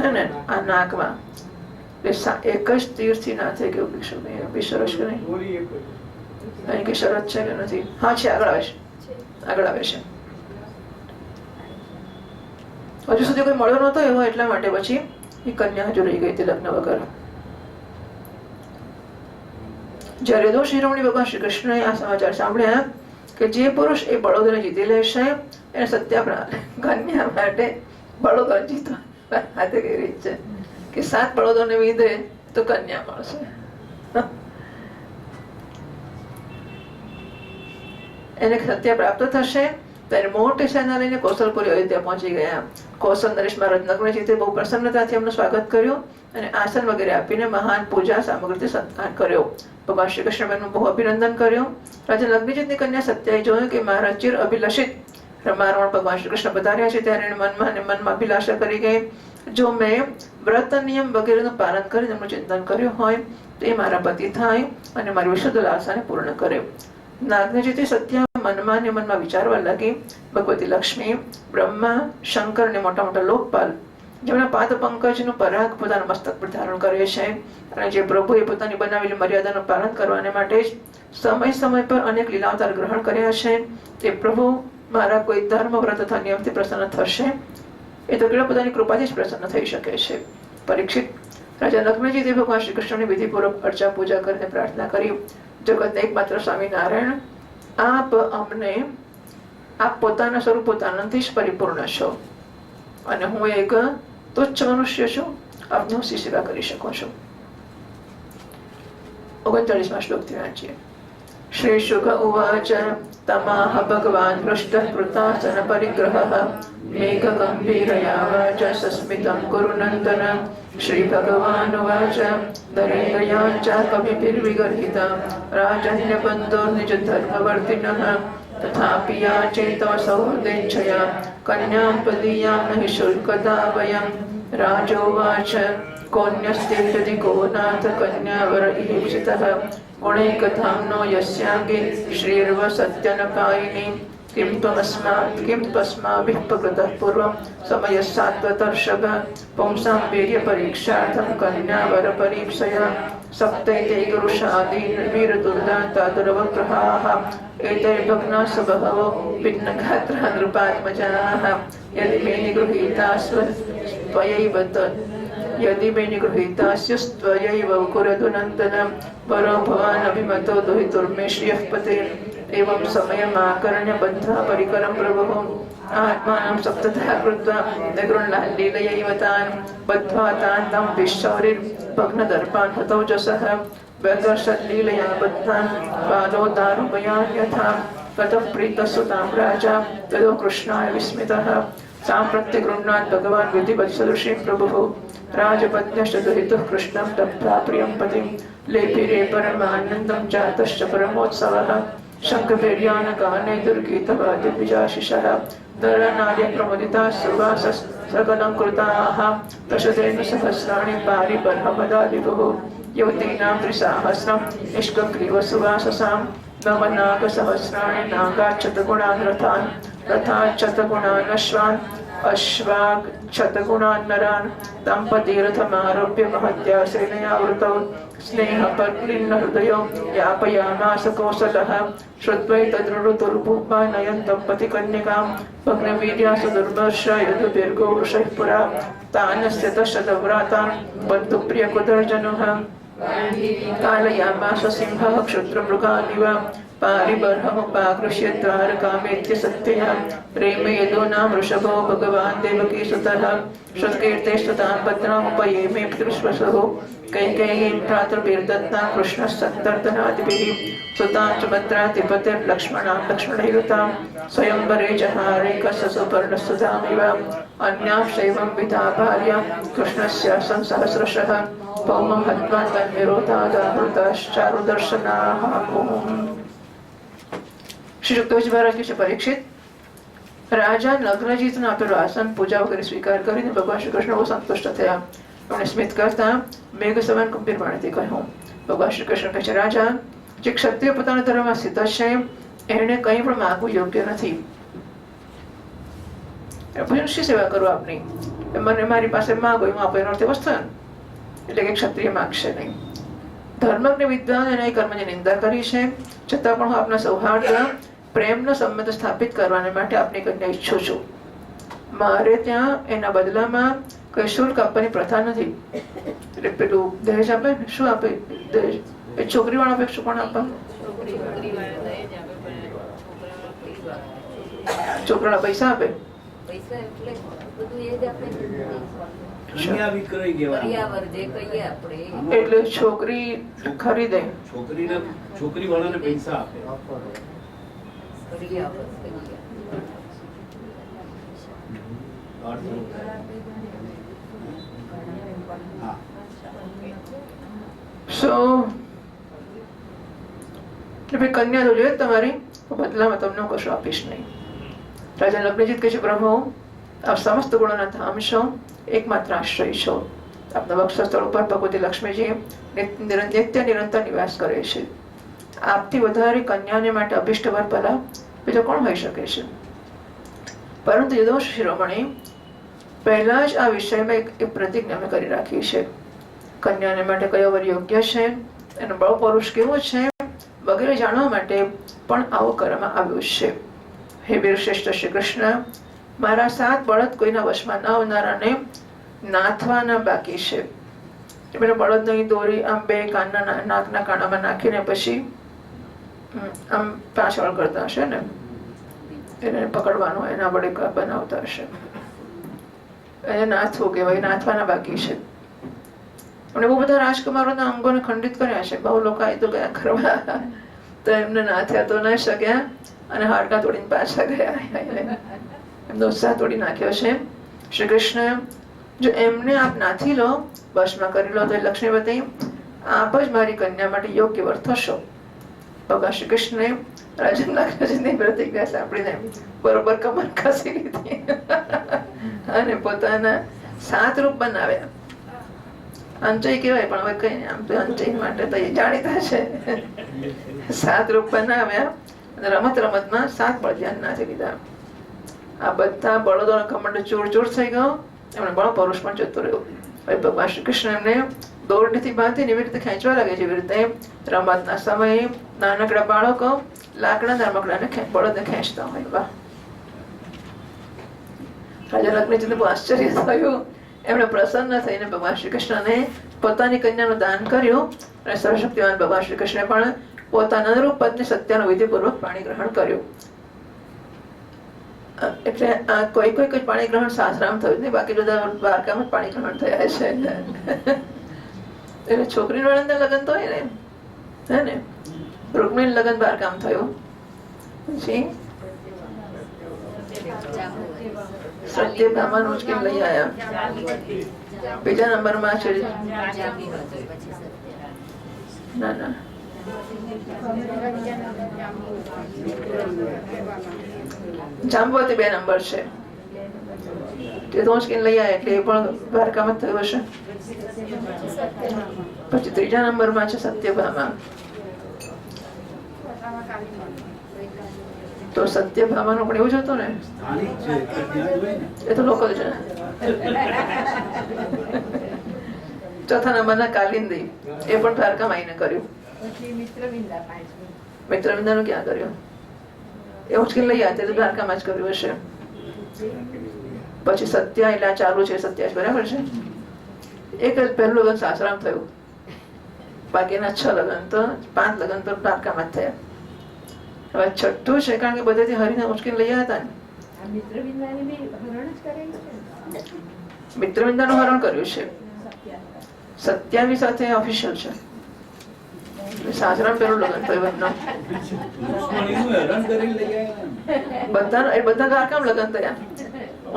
S1: હે ને, આ નાકમાં એક જ તીરથી નાથે. કેવું સરસ કે નહીં? અહીં કે શરત છે કે નથી? હા છે, આગળ આવે છે. હજુ સુધી કોઈ મળ્યો નહોતો એવો, એટલા માટે પછી એ કન્યા હજુ રહી ગઈ હતી લગ્ન વગર. જ્યારે દો શિરોમણી ભગવાન શ્રી કૃષ્ણએ આ સમાચાર સાંભળ્યા કે જે પુરુષ એ બળદોને જીતી લેશે એને સત્યા કન્યા માટે બળદો જીતવા હાથે કઈ રીત છે કે 7 બળદોને વિધે તો કન્યા મળશે. એને સત્ય પ્રાપ્ત થશે. ત્યારે મોટી સેના લઈને કૌશલપુરી અયોધ્યા પહોંચી ગયા. કૌશલ નરેશ મહારાજ નગ્નજીતે બહુ પ્રસન્નતાથી એમનું સ્વાગત કર્યું અને આસન વગેરે આપીને મહાન પૂજા સામગ્રીથી સત્કાર કર્યો. ભગવાન શ્રી કૃષ્ણનું બહુ અભિનંદન કર્યું. રાજા નગ્નજીતની કન્યા સત્યાએ જોયું કે મહારાજ ચિર અભિલષિત રમારમણ ભગવાન શ્રી કૃષ્ણ પધાર્યા છે ત્યારે મનમાં અભિલાષા કરી ગઈ, જો મેં વ્રત નિયમ વગેરેનું પાલન કરીને એમનું ચિંતન કર્યું હોય તો એ મારા પતિ થાય અને મારી વિશુદ્ધ લાલસાને પૂર્ણ કરે. નાગનજીતે સત્યા મનમાં વિચારવા લાગી, ભગવતી લક્ષ્મી, બ્રહ્મા, શંકર અને મોટા મોટા લોકપાલ જેમના પાદ પંકજનું પરાગ પોતાના મસ્તક પર ધારણ કરે છે અને જે પ્રભુએ પોતાની બનાવેલી મર્યાદાનું પાલન કરવાને માટે જ સમય પર અનેક લીલાવતાર ગ્રહણ કર્યા છે, તે પ્રભુ મારા કોઈ ધર્મ વ્રત તથા નિયમથી પ્રસન્ન થશે એ તો કેવળ પોતાની કૃપાથી જ પ્રસન્ન થઈ શકે છે. પરીક્ષિત, રાજા નગ્નજીતે ભગવાન શ્રી કૃષ્ણની વિધિપૂર્વક અર્ચા પૂજા કરીને પ્રાર્થના કરી, જગતના એકમાત્ર સ્વામી નારાયણ, આપ પોતાના સ્વરૂપ પોતાનાથી જ પરિપૂર્ણ છો અને હું એક તુચ્છ મનુષ્ય છું, આપને હું સેવા કરી શકું છું. 39મા શ્લોકથી વાંચીએ. શ્રી શુક ઉવાચ તમાહ ભગવાન પૃષ્ઠ કૃતાસન પરિગ્રહઃ મેઘ ગંભીરયા વાચ સસ્મિતં કુરુનંદન. શ્રી ભગવાન ઉવાચ દરેકયા ચ કવિभिर्विगर्हिता રાજન્યબંધો નિજ ધર્મવર્તિનઃ તથાપિ યાચેતઃ સૌહૃદેચ્છયા કન્યાં પ્રદીયાં ન હિ શુલ્કતા વયં. રાજોવાચ કોન્યસ્તેત્યધિકો નાથ કન્યાવર ઈપ્સિતઃ ગુણૈકધામ્નો યસ્યાંગે શ્રીર્વ સત્યનપાયિની. કિમ ત્વસ્માભિઃ પ્રકૃતઃ પૂર્વં સમયસ્સાત્વતર્ષભ પુંસાં વીર્ય પરીક્ષાર્થં કન્યાવર પરીક્ષયા. સપ્તૈતે ગુરુષાદીન વીરદુર્દાંતા દુર્વગ્રહાઃ એતૈર્ભગ્નાઃ બહવો પિન્નગાત્રા નૃપાત્મજાઃ. યદિ મે નિગૃહીતાસ્યુસ્ત્વયૈવ કુરધુનन्दન પરો ભવાન અભિમતો દુહિતુર્મે શ્રિયઃ પતે. एवं समयमाकर्ण्य बद्ध्वा परिकरं प्रभुः आत्मानं सप्तधा कृत्वा निगृह्णाल्लीलयैव तान् बद्ध्वा तान् तं विश्चौरिर्भग्नदर्पान् हतौजसः व्यदर्शल्लीलया बद्धान् पादोदारुपयान् यथा ततः प्रीतसुतां राजा ततो कृष्णाय विस्मितः तां प्रत्यगृह्णात् भगवान् विधिवत्सदृशीं प्रभुः. राजपत्न्यश्च दुहितुः कृष्णं दत्त्वा प्रियं पतिं लेपिरे परमानन्दं जातश्च परमोत्सवः. शङ्खभैर्यानगाने दुर्गीतवाद्यद्विजाशिषः नरनार्यप्रमुदिताः सुवाससकलङ्कृताः प्रसदेन सहस्राणि पारिबर्हमदादिभुः. युवतीनां 3सहस्रं निष्कग्रीवसुवाससां नवनागसहस्राणि नागाच्छतगुणान् रथान् रथाच्छतगुणान् अश्वान् अश्वाच्छतगुणान् नरान् दम्पतीरथमारोप्य महत्या सेनया वृतौ स्नेहपर्लिन्न हृदयो यापयामास कौसलः श्रुत्वैतद्रुरुतुर्भूपानयन्तं पतिकन्यकां भग्नवीर्यासु दुर्वर्षा यदुदीर्घो वृषः पुरा तानस्य तशतव्रातान् बन्धुप्रियकुदर्जनः कालयामास सिंहः क्षुद्रमृगानिव पारिबर्हमुपाकृष्य द्वारकामेत्य सत्यया प्रेमे यदो नाम वृषभो भगवान् देवकीसुतः श्रुतकीर्तेस्तुतां पत्नामुपयेमे पितृश्वसहो कैकेयीं भ्रातृभिर्दत्तां कृष्णः सत्तर्दनादिभिः सुतां च भद्रातिपतिर्लक्ष्मणां लक्ष्मणैरुतां स्वयंवरे जहारे कससुपर्णसुधामिव अन्याश्चैवं विधा भार्या कृष्णस्य संसहस्रशः पौमं हत्वा तन्निरोधादाहृताश्चारुदर्शनाः શ્રી સુખદેવજી મહારાજ કે છે પરીક્ષિત, રાજા નગ્નજીતને આપેલું આસન પૂજા વગેરે સ્વીકાર કરીને ભગવાન શ્રી કૃષ્ણ બહુ સંતુષ્ટ થયા. એમણે સ્મિત કરતા મેઘ સમાન ગંભીર વાણીથી કહ્યું. ભગવાન શ્રી કૃષ્ણ કહે છે, રાજા, જે ક્ષત્રિય પોતાના ધર્મમાં સ્થિત છે એને કંઈ પણ માગવું યોગ્ય નથી. પછી શી સેવા કરું આપની? મને મારી પાસે માગો એમાં આપો, એનો અર્થ વસ્તુ એટલે કે ક્ષત્રિય માગશે નહીં. ધર્મજ્ઞ વિદ્વાન અને કર્મની નિંદા કરી છે, છતાં પણ હું આપના સૌહાર્દ પ્રેમનો સંબંધ સ્થાપિત કરવાને માટે આપની કન્યા ઈચ્છું છું. મારે ત્યાં એના બદલામાં કઈ શુલ્ક આપવાની પ્રથા નથી. એટલે પેલું દહેજ આપે, શું આપે દહેજ? એ છોકરી વાળા આપે, શું પણ આપે? છોકરાના પૈસા આપે. એટલે છોકરી ખરીદે,
S2: છોકરી વાળાને પૈસા આપે.
S1: કન્યા તો જોઈએ તમારી, બદલામાં તમને હું કશું આપીશ નહીં. રાજા લગ્નજીત કહે છે, પ્રભુ, આપ સમસ્ત ગુણોના ધામ છો, એકમાત્ર આશ્રય છો. આપના વક્ષસ્થળ ઉપર ભગવતી લક્ષ્મીજી નિત્ય નિરંતર નિવાસ કરે છે. આપથી વધારે કન્યાને માટે અભિષ્ટ વર ભલા બીજો કોણ હોઈ શકે છે? પરંતુ યદુવંશ શિરોમણી, પહેલા જ આ વિષયમાં એક પ્રતિજ્ઞા અમે કરી રાખી છે. કન્યાને માટે કયો વર યોગ્ય છે, એનો બળ પરુષ કેવો છે વગેરે જાણવા માટે પણ આવું કરવામાં આવ્યું છે. હે વીર શ્રેષ્ઠ શ્રી કૃષ્ણ, મારા 7 બળદ કોઈના વશમાં ન આવનારાને નાથવાના બાકી છે. એટલે બળદની દોરી આમ 2 કાનના નાકના કાણામાં નાખીને પછી આમ પાછળ કરતા હશે ને, એને પકડવાનો એના વડે બનાવતા હશે. એને નાથવું કહેવાય, નાથવાના બાકી છે. અને બહુ બધા રાજકુમારોના અંગોને ખંડિત કર્યા છે. બહુ લોકો આવી તો ગયા કરવા, તો એમને નાથ્યા તો ન શક્યા અને હાડકા તોડીને પાછા ગયા. એમનો ઉત્સાહ તોડી નાખ્યો છે. શ્રી કૃષ્ણ, જો એમને આપ નાથી લો, વશમાં કરી લો, તો લક્ષ્મીવતી આપ જ મારી કન્યા માટે યોગ્ય વર થશો. ભગવાન શ્રી કૃષ્ણે રાજા નગ્નજીતની પ્રતિજ્ઞા સાંભળીને બરોબર કમર કસી લીધી અને પોતાના 7 રૂપ બનાવ્યા. અંચય કહેવાય, પણ હવે કઈ આમ તો અંચય માટે તો એ જાણીતા છે. 7 રૂપ બનાવ્યા અને રમત રમતમાં 7 બળદિયાન નાથી લીધા. આ બધા બળદોનો ઘમંડ ચૂર ચૂર થઈ ગયો. એમણે બળ પરુષ પણ જતો રહ્યો. હવે ભગવાન શ્રી કૃષ્ણ એમને દોરડીથી બાંધીને એવી રીતે ખેંચવા લાગે છે. એવી રીતે રમતના સમયે નાનકડા બાળકો લાકડાના રમકડાને બળદને ખેંચતા હોય. વાહ! રાજા લગ્નજીને બહુ આશ્ચર્ય થયું. એમણે પ્રસન્ન થઈને ભગવાન શ્રી કૃષ્ણને પોતાની કન્યાનું દાન કર્યું અને સર્વશક્તિવાન ભગવાન શ્રી કૃષ્ણે પણ પોતાના અનુરૂપ પત્ની સત્યનું વિધિપૂર્વક પાણી ગ્રહણ કર્યું. એટલે કોઈ પાણી ગ્રહણ સાસરામ થયું નહીં, બાકી બધા દ્વારકામાં પાણી ગ્રહણ થયા છે. એટલે છોકરી વાળાના લગ્ન તો હોય ને, હે ને, રૂકમિણી લગ્ન દ્વારકામ થયું. પછી સત્યભામાનું જ કેમ લઈ આવ્યા. બીજા નંબરમાં છે ના ના જાંબુવતી 2 નંબર છે. તે તો લઈ આવ્યા એટલે એ પણ દ્વારકામાં જ થયું હશે. પછી 3જા નંબરમાં છે સત્યભામા. તો સત્યભામાનું પણ એવું જ હતું ને, એ તો લોકલ છે. ચોથા નંબરના કાલિંદી, એ પણ દ્વારકામાં આવીને કર્યું.
S3: પછી મિત્રવિંદા પાંચમી.
S1: મિત્રવિંદાનું ક્યાં કર્યું? એ ઉચકી લઈ આવ્યા તે દ્વારકામાં જ કર્યું હશે. પછી સત્યા એટલે આ ચાલુ છે, સત્યા બરાબર છે. એક જ પહેલું લગ્ન સાસરામાં થયું, બાકીના 6 લગ્ન તો 5 લગ્ન તો દ્વારકામાં જ થયા. હવે છઠ્ઠું છે, કારણ કે બધેથી હરીને ઉચકીને લઈ આવ્યા હતા ને.
S3: આ મિત્રવિંદાની બી હરણ જ કરેલું છે.
S1: મિત્રવિંદાનું હરણ કર્યું છે.
S3: સત્યાગ્રહ.
S1: 27 સાથે ઓફિશિયલ છે. સાસરામાં પહેલું લગ્ન થયું એમનું.
S2: રુક્મણીનું હેરાન કરીને લઈ આવ્યા ને.
S1: બધા દ્વારકામાં લગ્ન થયા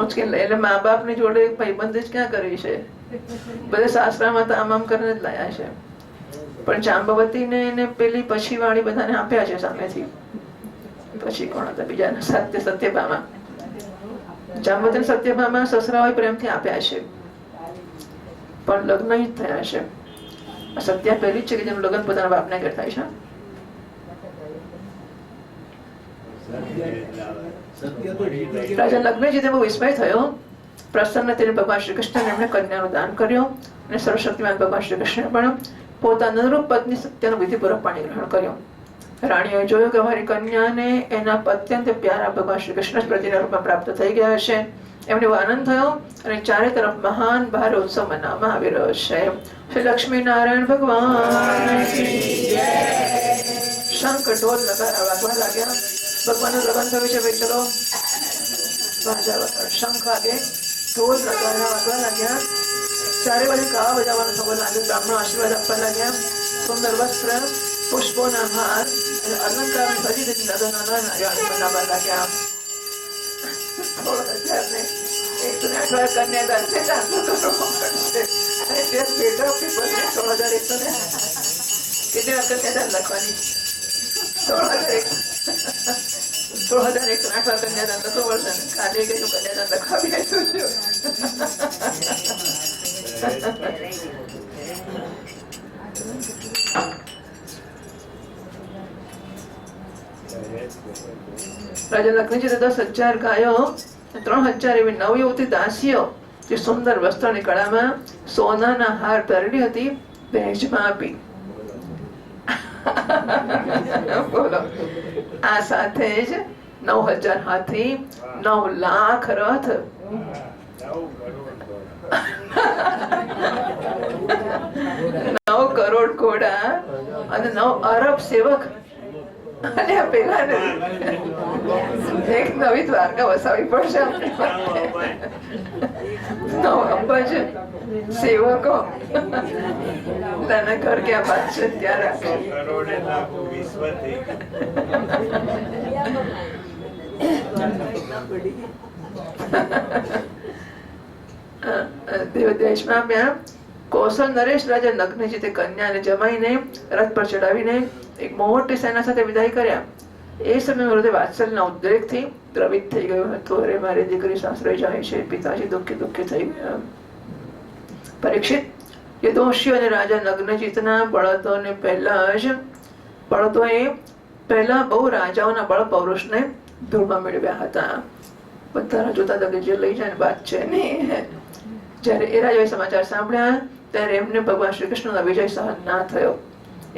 S1: ઉચકીને લઈ. એટલે મા બાપ ની જોડે ભાઈબંધી જ ક્યાં કરી છે? બધે સાસરામાં તો આમ કરીને જ લાયા છે. પણ જાંબવતી ને એને પેલી પછી વાળી બધાને આપ્યા છે સામેથી. પછી કોણ હતા બીજા? સત્યભામા. જાંબવતી સત્યભામા સસરા હોય પ્રેમથી આપ્યા છે, પણ લગ્ન જ થયા છે. સત્યા પહેલી જ છે કે જેનું લગ્ન પોતાના બાપના ઘેર થાય છે.
S2: સત્ય તો જીતે.
S1: રાજા લગ્નજી બહુ વિસ્મય થયો. પ્રસન્ન તેને ભગવાન શ્રી કૃષ્ણને એમણે કન્યાનું દાન કર્યું અને સર્વશક્તિમાન ભગવાન શ્રી કૃષ્ણે પણ પોતાના અનુરૂપ પત્ની સત્યનું વિધિપૂર્વક પાણી ગ્રહણ કર્યું. રાણીએ જોયું કે મારી કન્યાને એના અત્યંત પ્યારા ભગવાન શ્રી કૃષ્ણ પ્રતિના રૂપમાં પ્રાપ્ત થઈ ગયા છે. એમને આનંદ થયો અને ચારે તરફ મહાન ભારે ઉત્સવ મનાવવામાં આવી રહ્યો છે. શ્રી લક્ષ્મી નારાયણ ભગવાન શંખ ઢોલ નગારા વાગવા લાગ્યા. ભગવાનનું લગ્ન થયું છે ભાઈ, ચલો શંખ વાગે, ઢોલ નગારા વાગવા લાગ્યા. ચારે બાજુ ગાવા બજાવવાનો ખબર લાગ્યો. બ્રાહ્મણો આશીર્વાદ આપવા લાગ્યા. સુંદર વસ્ત્ર, પુષ્પોના હાર અને અલંકાર સજી રીતે લગ્ન મનાવવા લાગ્યા. કન્યાદાન છે, અને તે બેટા 16,100 કેટલી વાર કન્યાદાન લખવાની? 16,108 વાર કન્યાદાન લખો વર્ષ. કાલે કઈ કન્યાદાન લખાવી આપ્યું છું. રાજા લક્ષ્મીજી 10,000 ગાયો, 3,000 એવી નવયુવતી દાસીઓ જે સુંદર વસ્ત્રની કળામાં સોનાના હાર પહેરેલી હતી દહેજમાં આપી. બોલો, આ સાથે જ 9,000 હાથી, 9 લાખ રથ, 9 કરોડ ઘોડા અને 9 અરબ સેવક. અને આ પેલા એક નવી દ્વારકા વસાવી પડશે. 9 અબજ સેવકો. તને ઘર ક્યાં બાદ છે ત્યાં રાખે. દેશમાં ત્યાં કૌશલ નરેશ રાજા નગ્નજી તે કન્યાને જમાઈને રથ પર ચડાવીને એક મોટી સેના સાથે વિદાય કર્યા. એ સમયમાં હૃદય વાત્સલ્યના ઉદ્રેકથી દ્રવિત થઈ ગયો હતો. અરે મારી દીકરી સાસરે જાય છે. પિતાજી દુઃખી થઈ ગયા. પરીક્ષિત, યદુવંશી અને રાજા નગ્નજીતના બળદોને બળદોએ પહેલા બહુ રાજાઓના બળ પૌરુષને ધૂળમાં મેળવ્યા હતા. બધા જોતા હતા કે જે લઈ જાય વાત છે નહીં. જયારે એ રાજાએ સમાચાર સાંભળ્યા ત્યારે એમને ભગવાન શ્રી કૃષ્ણનો વિજય સહન ના થયો.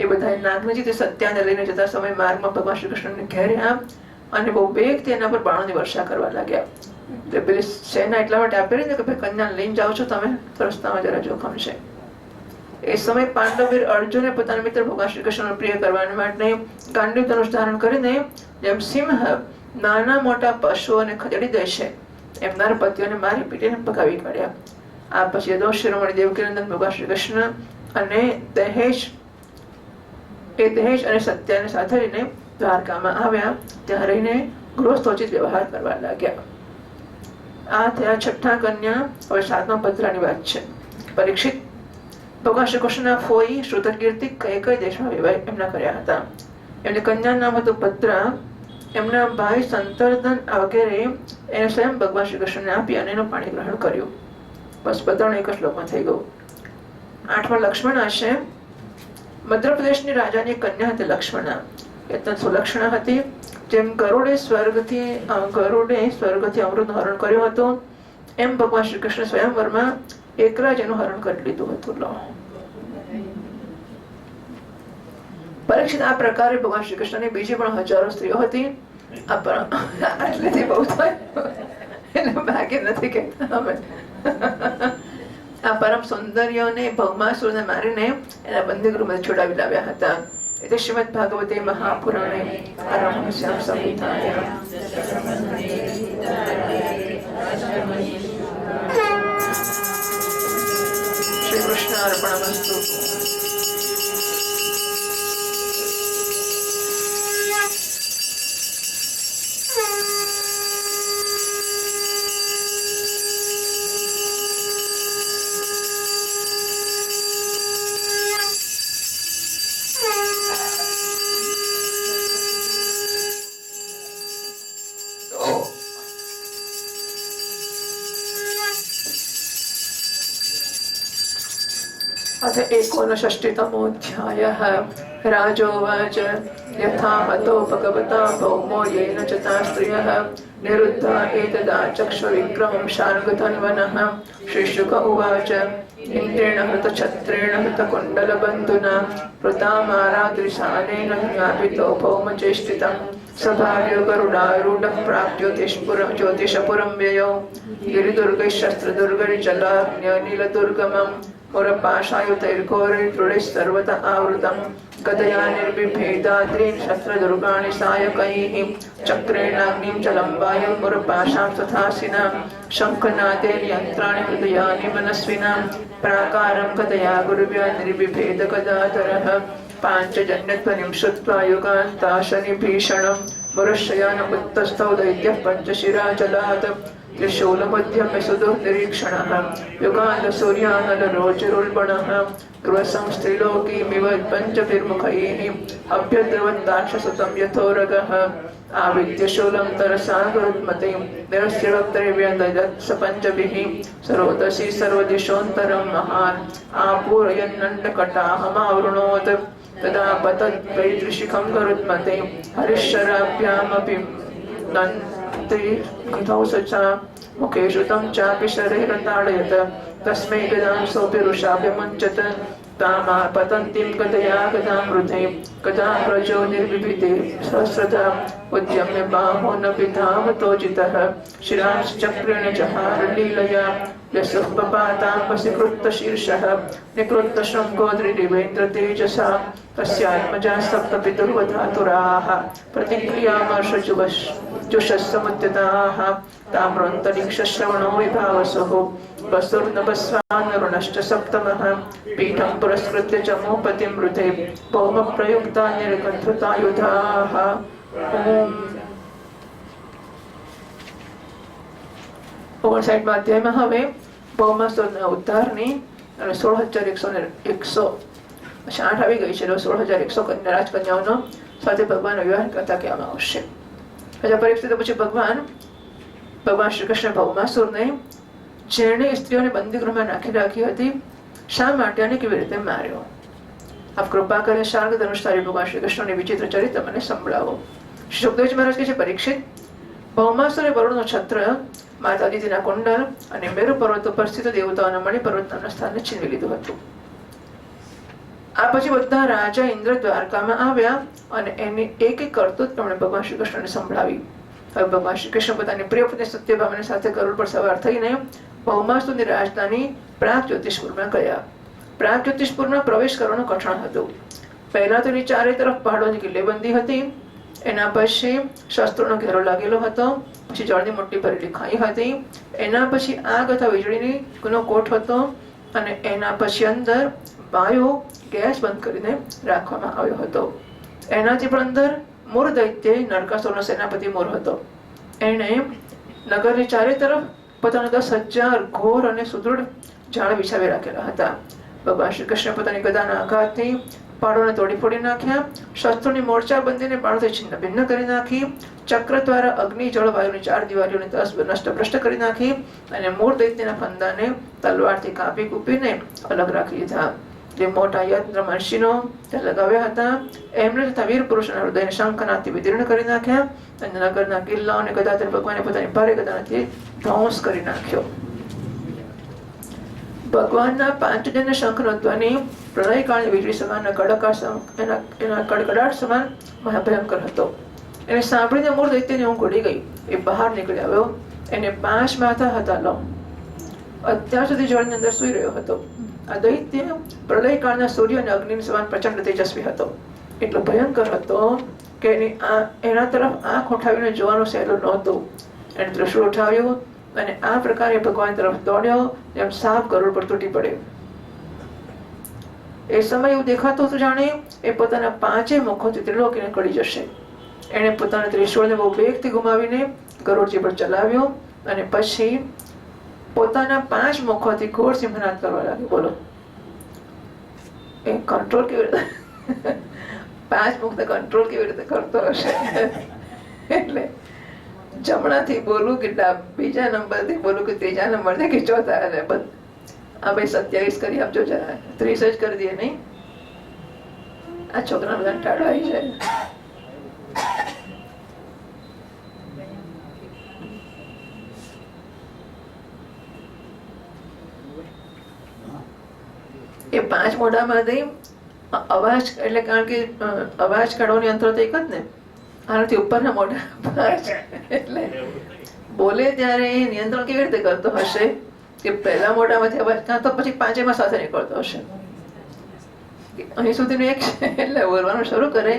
S1: એ બધા નાગનજી તે સત્યાને લઈને જતા સમય માર્ગમાં ભગવાન શ્રી કૃષ્ણને ઘેર્યા અને બહુ વેગથી એના પર બાણોની વર્ષા કરવા લાગ્યા. એટલે પેલી સેના એટલા માટે આપેલી ને કે ભાઈ કન્યાને લઈને જાઓ છો તમે, રસ્તામાં જરા જોખમ છે. એ સમય પાંડવવીર અર્જુને પોતાના મિત્ર ભગવાન શ્રી કૃષ્ણનો પ્રિય કરવા માટે ગાંડીવ ધનુષ ધારણ કરીને જેમ સિંહ નાના મોટા પશુઓને ખદેડી દે છે એમ નરપતિઓને મારી પીટીને ભગાવી કાઢ્યા. આ પછી દોષ શિરોમણી દેવકીનંદન ભગવાન શ્રી કૃષ્ણ અને દહેજ અને સત્યાને સાથે લઈને દ્વારકામાં આવ્યા. ત્યાં રહીને ગૃહસ્થોચિત વ્યવહાર કરવા લાગ્યા. આ થયા છઠ્ઠા કન્યા. હવે 7મા ભદ્રાની વાત છે. પરીક્ષિત, ભગવાન શ્રી કૃષ્ણના ફોઈ શ્રુતકીર્તિ કઈ દેશમાં વિવાહ એમના કર્યા હતા. એમની કન્યાનું નામ હતું ભદ્રા. એમના ભાઈ સંતર્દન વગેરે એને સ્વયં ભગવાન શ્રી કૃષ્ણને આપી અને એનું પાણી ગ્રહણ કર્યું. બસ બધાનું એક જ શ્લોકમાં થઈ ગયું. 8મા લક્ષ્મણ હશે. મધ્યપ્રદેશની રાજાની કન્યા હતી લક્ષ્મણા. એટલે સુલક્ષણા હતી. જેમ ગરુડે સ્વર્ગથી અમૃતનું હરણ કર્યું હતું એમ ભગવાન શ્રી કૃષ્ણ સ્વયંવરમાં એકલા જ એનું હરણ કરી લીધું હતું. પરીક્ષિત આ પ્રકારે ભગવાન શ્રી કૃષ્ણની બીજી પણ હજારો સ્ત્રીઓ હતી. આટલેથી બહુ થાય એટલે ભાગ્ય નથી કહેતા અમે. આ પરમ સૌંદર્યને ભૌમાસુરને મારીને એના બંદીગૃહમાંથી છોડાવી લાવ્યા હતા. એટલે શ્રીમદ ભાગવતે મહાપુરાણે આરંભસ્યામ સંહિતાયામ શ્રી કૃષ્ણ અર્પણમસ્તુ. अथ 59तमोऽध्यायः. राजोवाच यथा हतो भगवता भौमो येन च ता स्त्रियः निरुद्धा एतदा चक्षुर्विक्रमं शार्ङ्गधन्वनः. श्रीशुक उवाच इन्द्रेण हृतछत्रेण हृतकुण्डलबन्धुना हृतामारादृशानेन ज्ञापितो भौमचेष्टितम्. सभार्यो गरुडारूढः प्राप्ज्योतिषपुरं व्ययो गिरिदुर्गैः शस्त्रदुर्गैर्जलाग्न्यनीलदुर्गमम् मुरपाशायुतैर्घोरैर्दृढैः सर्वतः आवृतं. गदया निर्बिभेदाद्रीन् शस्त्रदुर्गाणि सायकैः चक्रेणाग्निं च लम्बायुं मुरपाशां तथासिनां. शङ्खनादैर्यन्त्राणि हृदयानि मनस्विनां प्राकारं गदया गुरुव्या निर्बिभेदगदाधरः. पाञ्चजन्यध्वनिं श्रुत्वा युगान्ताशनिभीषणं मुरशयान उत्तस्थौ दैत्यः पञ्चशिराचलात्. त्रिशूलमध्यमे सुदुर्निरीक्षणः युगान्तसूर्यानलरोचिरुल्बणः गृहसंस्त्रिलोकीमिव पञ्चभिर्मुखैः अभ्यद्रवन्दाक्षसुतं यथोरगः. आविद्यशूलं तरसा गुरुत्मतिं निरस्य वक्तव्यदत् पञ्चभिः सरोदसी सर्वदिशोऽन्तरं महान् आपूरयन्नण्डकटाहमावृणोत्. तदा पतद्वैदृशिखं गरुत्मतिं हरिशराभ्यामपि नन्त्रिकृतौ सचा मुखेषु तं चापि शरैरताडयत. तस्मै गदां सोऽपि रुषाभ्यमुञ्चत. तामापतन्तीं गदया गदां वृधे गदां प्रजो निर्विभिदे सहस्रधा. उद्यम्य बाहो न पिधामतोजितः शिरांश्चक्रेण जहार लीलया. यशः पपातां वशीकृतशीर्षः निकृत्तशृङ्गोद्रिवेन्द्रतेजसा. तस्यात्मजा सप्तपितुर्वधातुराः प्रतिक्रियामर्षजुषस्समुद्यताः. ताम्रोऽन्तरिक्षश्रवणो विभावसुः वसुर्नभस्वानरुणश्च सप्तमः. पीठं पुरस्कृत्य च मोपतिं वृधे भौमप्रयुक्ता निरकन्धृतायुधाः. ओम्. 59 અધ્યાયમાં હવે ભૌમાસુરના ઉદ્ધારની અને 16,100 8 આવી ગઈ છે. 16,100 રાજકન્યાઓનો સાથે ભગવાન વિવાહ કરતા કહેવામાં આવશે. હજા પરિસ્થિતિ પછી ભગવાન શ્રી કૃષ્ણ ભૌમાસુરને જેણે સ્ત્રીઓને બંદીગૃહમાં રાખી હતી શા માટે અને કેવી રીતે માર્યો. આપ કૃપા કરીને શાર્ંગ ધનુષધારી ભગવાન શ્રી કૃષ્ણની વિચિત્ર ચરિત્ર મને સંભળાવો. શ્રી સુખદેવજી મહારાજ કહે છે, પરીક્ષિત, ભૌમાસુરે વરુણનો છત્ર, માતા અદિતિના કુંડલ અને મેરુ પર્વત ઉપર સ્થિત દેવતાઓના મણિ પર્વત નામના સ્થાનને છીનવી લીધું હતું. આ પછી બધા રાજા ઇન્દ્ર દ્વારકામાં આવ્યા અને એની એક એક કરતૂત તેમણે ભગવાન શ્રી કૃષ્ણને સંભળાવી. હવે ભગવાન શ્રી કૃષ્ણ પોતાની પ્રિય પત્ની સત્યભામાની સાથે ગરુડ પર સવાર થઈને ભૌમાસુરની રાજધાની પ્રાગજ્યોતિષપુરમાં ગયા. પ્રાગજ્યોતિષપુરમાં પ્રવેશ કરવાનું કઠણ હતું. પહેલા તો એની ચારે તરફ પહાડોની કિલ્લેબંધી હતી. એના પછી શસ્ત્રોનો ઘેરો લાગેલો હતો. પછી જળની મોટી ભરેલી ખાઈ હતી. એના પછી આગ અથવા વીજળીનો કોઠ હતો અને એના પછી અંદર વાયુ ગેસ બંધ કરીને રાખવામાં આવ્યો હતો. એનાથી પણ અંદર મૂર દૈત્ય નરકાસુરનો સેનાપતિ મૂર હતો. એણે નગરની ચારે તરફ પોતાના 10,000 ઘોર અને સુદૃઢ ઝાડ વિછાવી રાખેલા હતા. ભગવાન શ્રી કૃષ્ણ પોતાની ગદાના આઘાતથી પહાડોને તોડી ફોડી નાખ્યા. શસ્ત્રોની મોરચા બંધીને પહાડોથી છિન્ન ભિન્ન કરી નાખી. ચક્ર દ્વારા અગ્નિ જળ વાયુની 4 દિવારીઓને નષ્ટ ભ્રષ્ટ કરી નાખી અને મૂળ દૈત્યના ફંદાને તલવારથી કાપી કૂપીને અલગ રાખી લીધા. જે મોટા યંત્ર મનશીનો ત્યાં લગાવ્યા હતા એમણે તથા વીર પુરુષોના હૃદયને શંખનાદથી વિદીર્ણ કરી નાખ્યા અને નગરના કિલ્લાઓ અને ગદાધર ભગવાને પોતાની ભારે ગદાથી ધ્વંસ કરી નાખ્યો. ભગવાનના પાંચજન્ય શંખનો ધ્વનિ પ્રલયકાળની વીજળી સમાન એના કડકડાટ સમાન મહાભયંકર હતો. એને સાંભળીને મૂળ દૈત્યની ઊંઘ ઉડી ગઈ. એ બહાર નીકળી આવ્યો. એને 5 માથા હતા. લો, અત્યાર સુધી જળની અંદર સૂઈ રહ્યો હતો. આ દૈત્ય પ્રલયકાળના સૂર્ય અને અગ્નિ સમાન પ્રચંડ તેજસ્વી હતો. એટલો ભયંકર હતો કે એના તરફ આંખ ઉઠાવીને જોવાનું સહેલું નહોતું. એને ત્રિશૂળ ઉઠાવ્યું અને આ પ્રકારે ભગવાન તરફ દોડ્યો, જેમ સાપ ગરુડ પર તૂટી પડે. એ સમય એવું દેખાતું હતું જાણે એ પોતાના 5 મુખોથી ત્રિલોકીને કળી જશે. એણે પોતાના ત્રિશૂળને બહુ વેગથી ગુમાવીને ગરુડજી પર ચલાવ્યો અને પછી પોતાના 5 મુખોથી ઘોર સિંહનાદ કરવા લાગ્યો. બોલો, એ કંટ્રોલ કેવી રીતે 5 મુખ કંટ્રોલ કેવી રીતે કરતો હશે? એટલે જમણાથી બોલું કે બીજા નંબરથી બોલું કે ત્રીજા નંબરથી કે ચોથા. આ ભાઈ 27 કરી આપજો, જરા 30 જ કરી દે. નહીં, આ છોકરા બધા ટાળો આવી જાય. એ 5 મોઢામાંથી અવાજ, એટલે કારણ કે અવાજ કાઢવાની યંત્ર તો એક જ ને, આનાથી ઉપરના મોઢા 5. એટલે બોલે ત્યારે એ નિયંત્રણ કેવી રીતે કરતો હશે કે પહેલા મોઢામાંથી અવાજ, કાં તો પછી 5માં સાથે નીકળતો હશે. અહીં સુધીનું એક એટલે બોલવાનું શરૂ કરે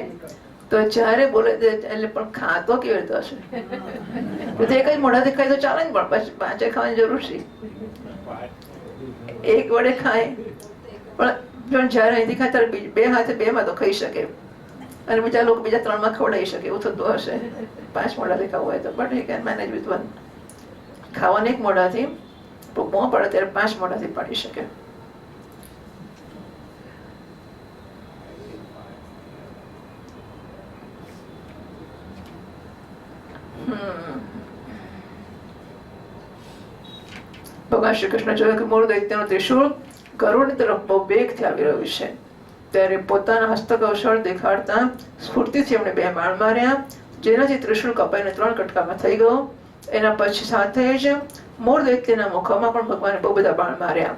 S1: તો જ્યારે બોલે એટલે પણ ખાતો કેવી રીતે હશે? એક જ મોઢાથી ખાય તો ચાલે ને, પણ પછી 5 ખાવાની જરૂર છે. એક વડે ખાય પણ જ્યારે અહીંથી ખાય ત્યારે 2 હાથે 2માં તો ખાઈ શકે અને બીજા લોકો બીજા 3માં ખવડાવી શકે. એવું થતું હશે 5 મોઢાથી ખાવું હોય તો. But he can manage with 1. ખાવાને એક મોઢાથી મોં પડે ત્યારે 5 મોઢાથી પાડી શકે. ભગવાન શ્રી કૃષ્ણ જોયું કે મૂળ દૈત્યનું ત્રિશૂળ ગરુડ તરફ બહુ વેગથી આવી રહ્યું છે. ત્યારે પોતાના હસ્તકૌશળ દેખાડતા સ્ફૂર્તિથી એમણે 2 બાણ માર્યા, જેનાથી ત્રિશૂળ કપાઈને 3 કટકામાં થઈ ગયો. એના પછી સાથે જ મૂળ દૈત્યના મુખમાં પણ ભગવાને બહુ બધા બાણ માર્યા.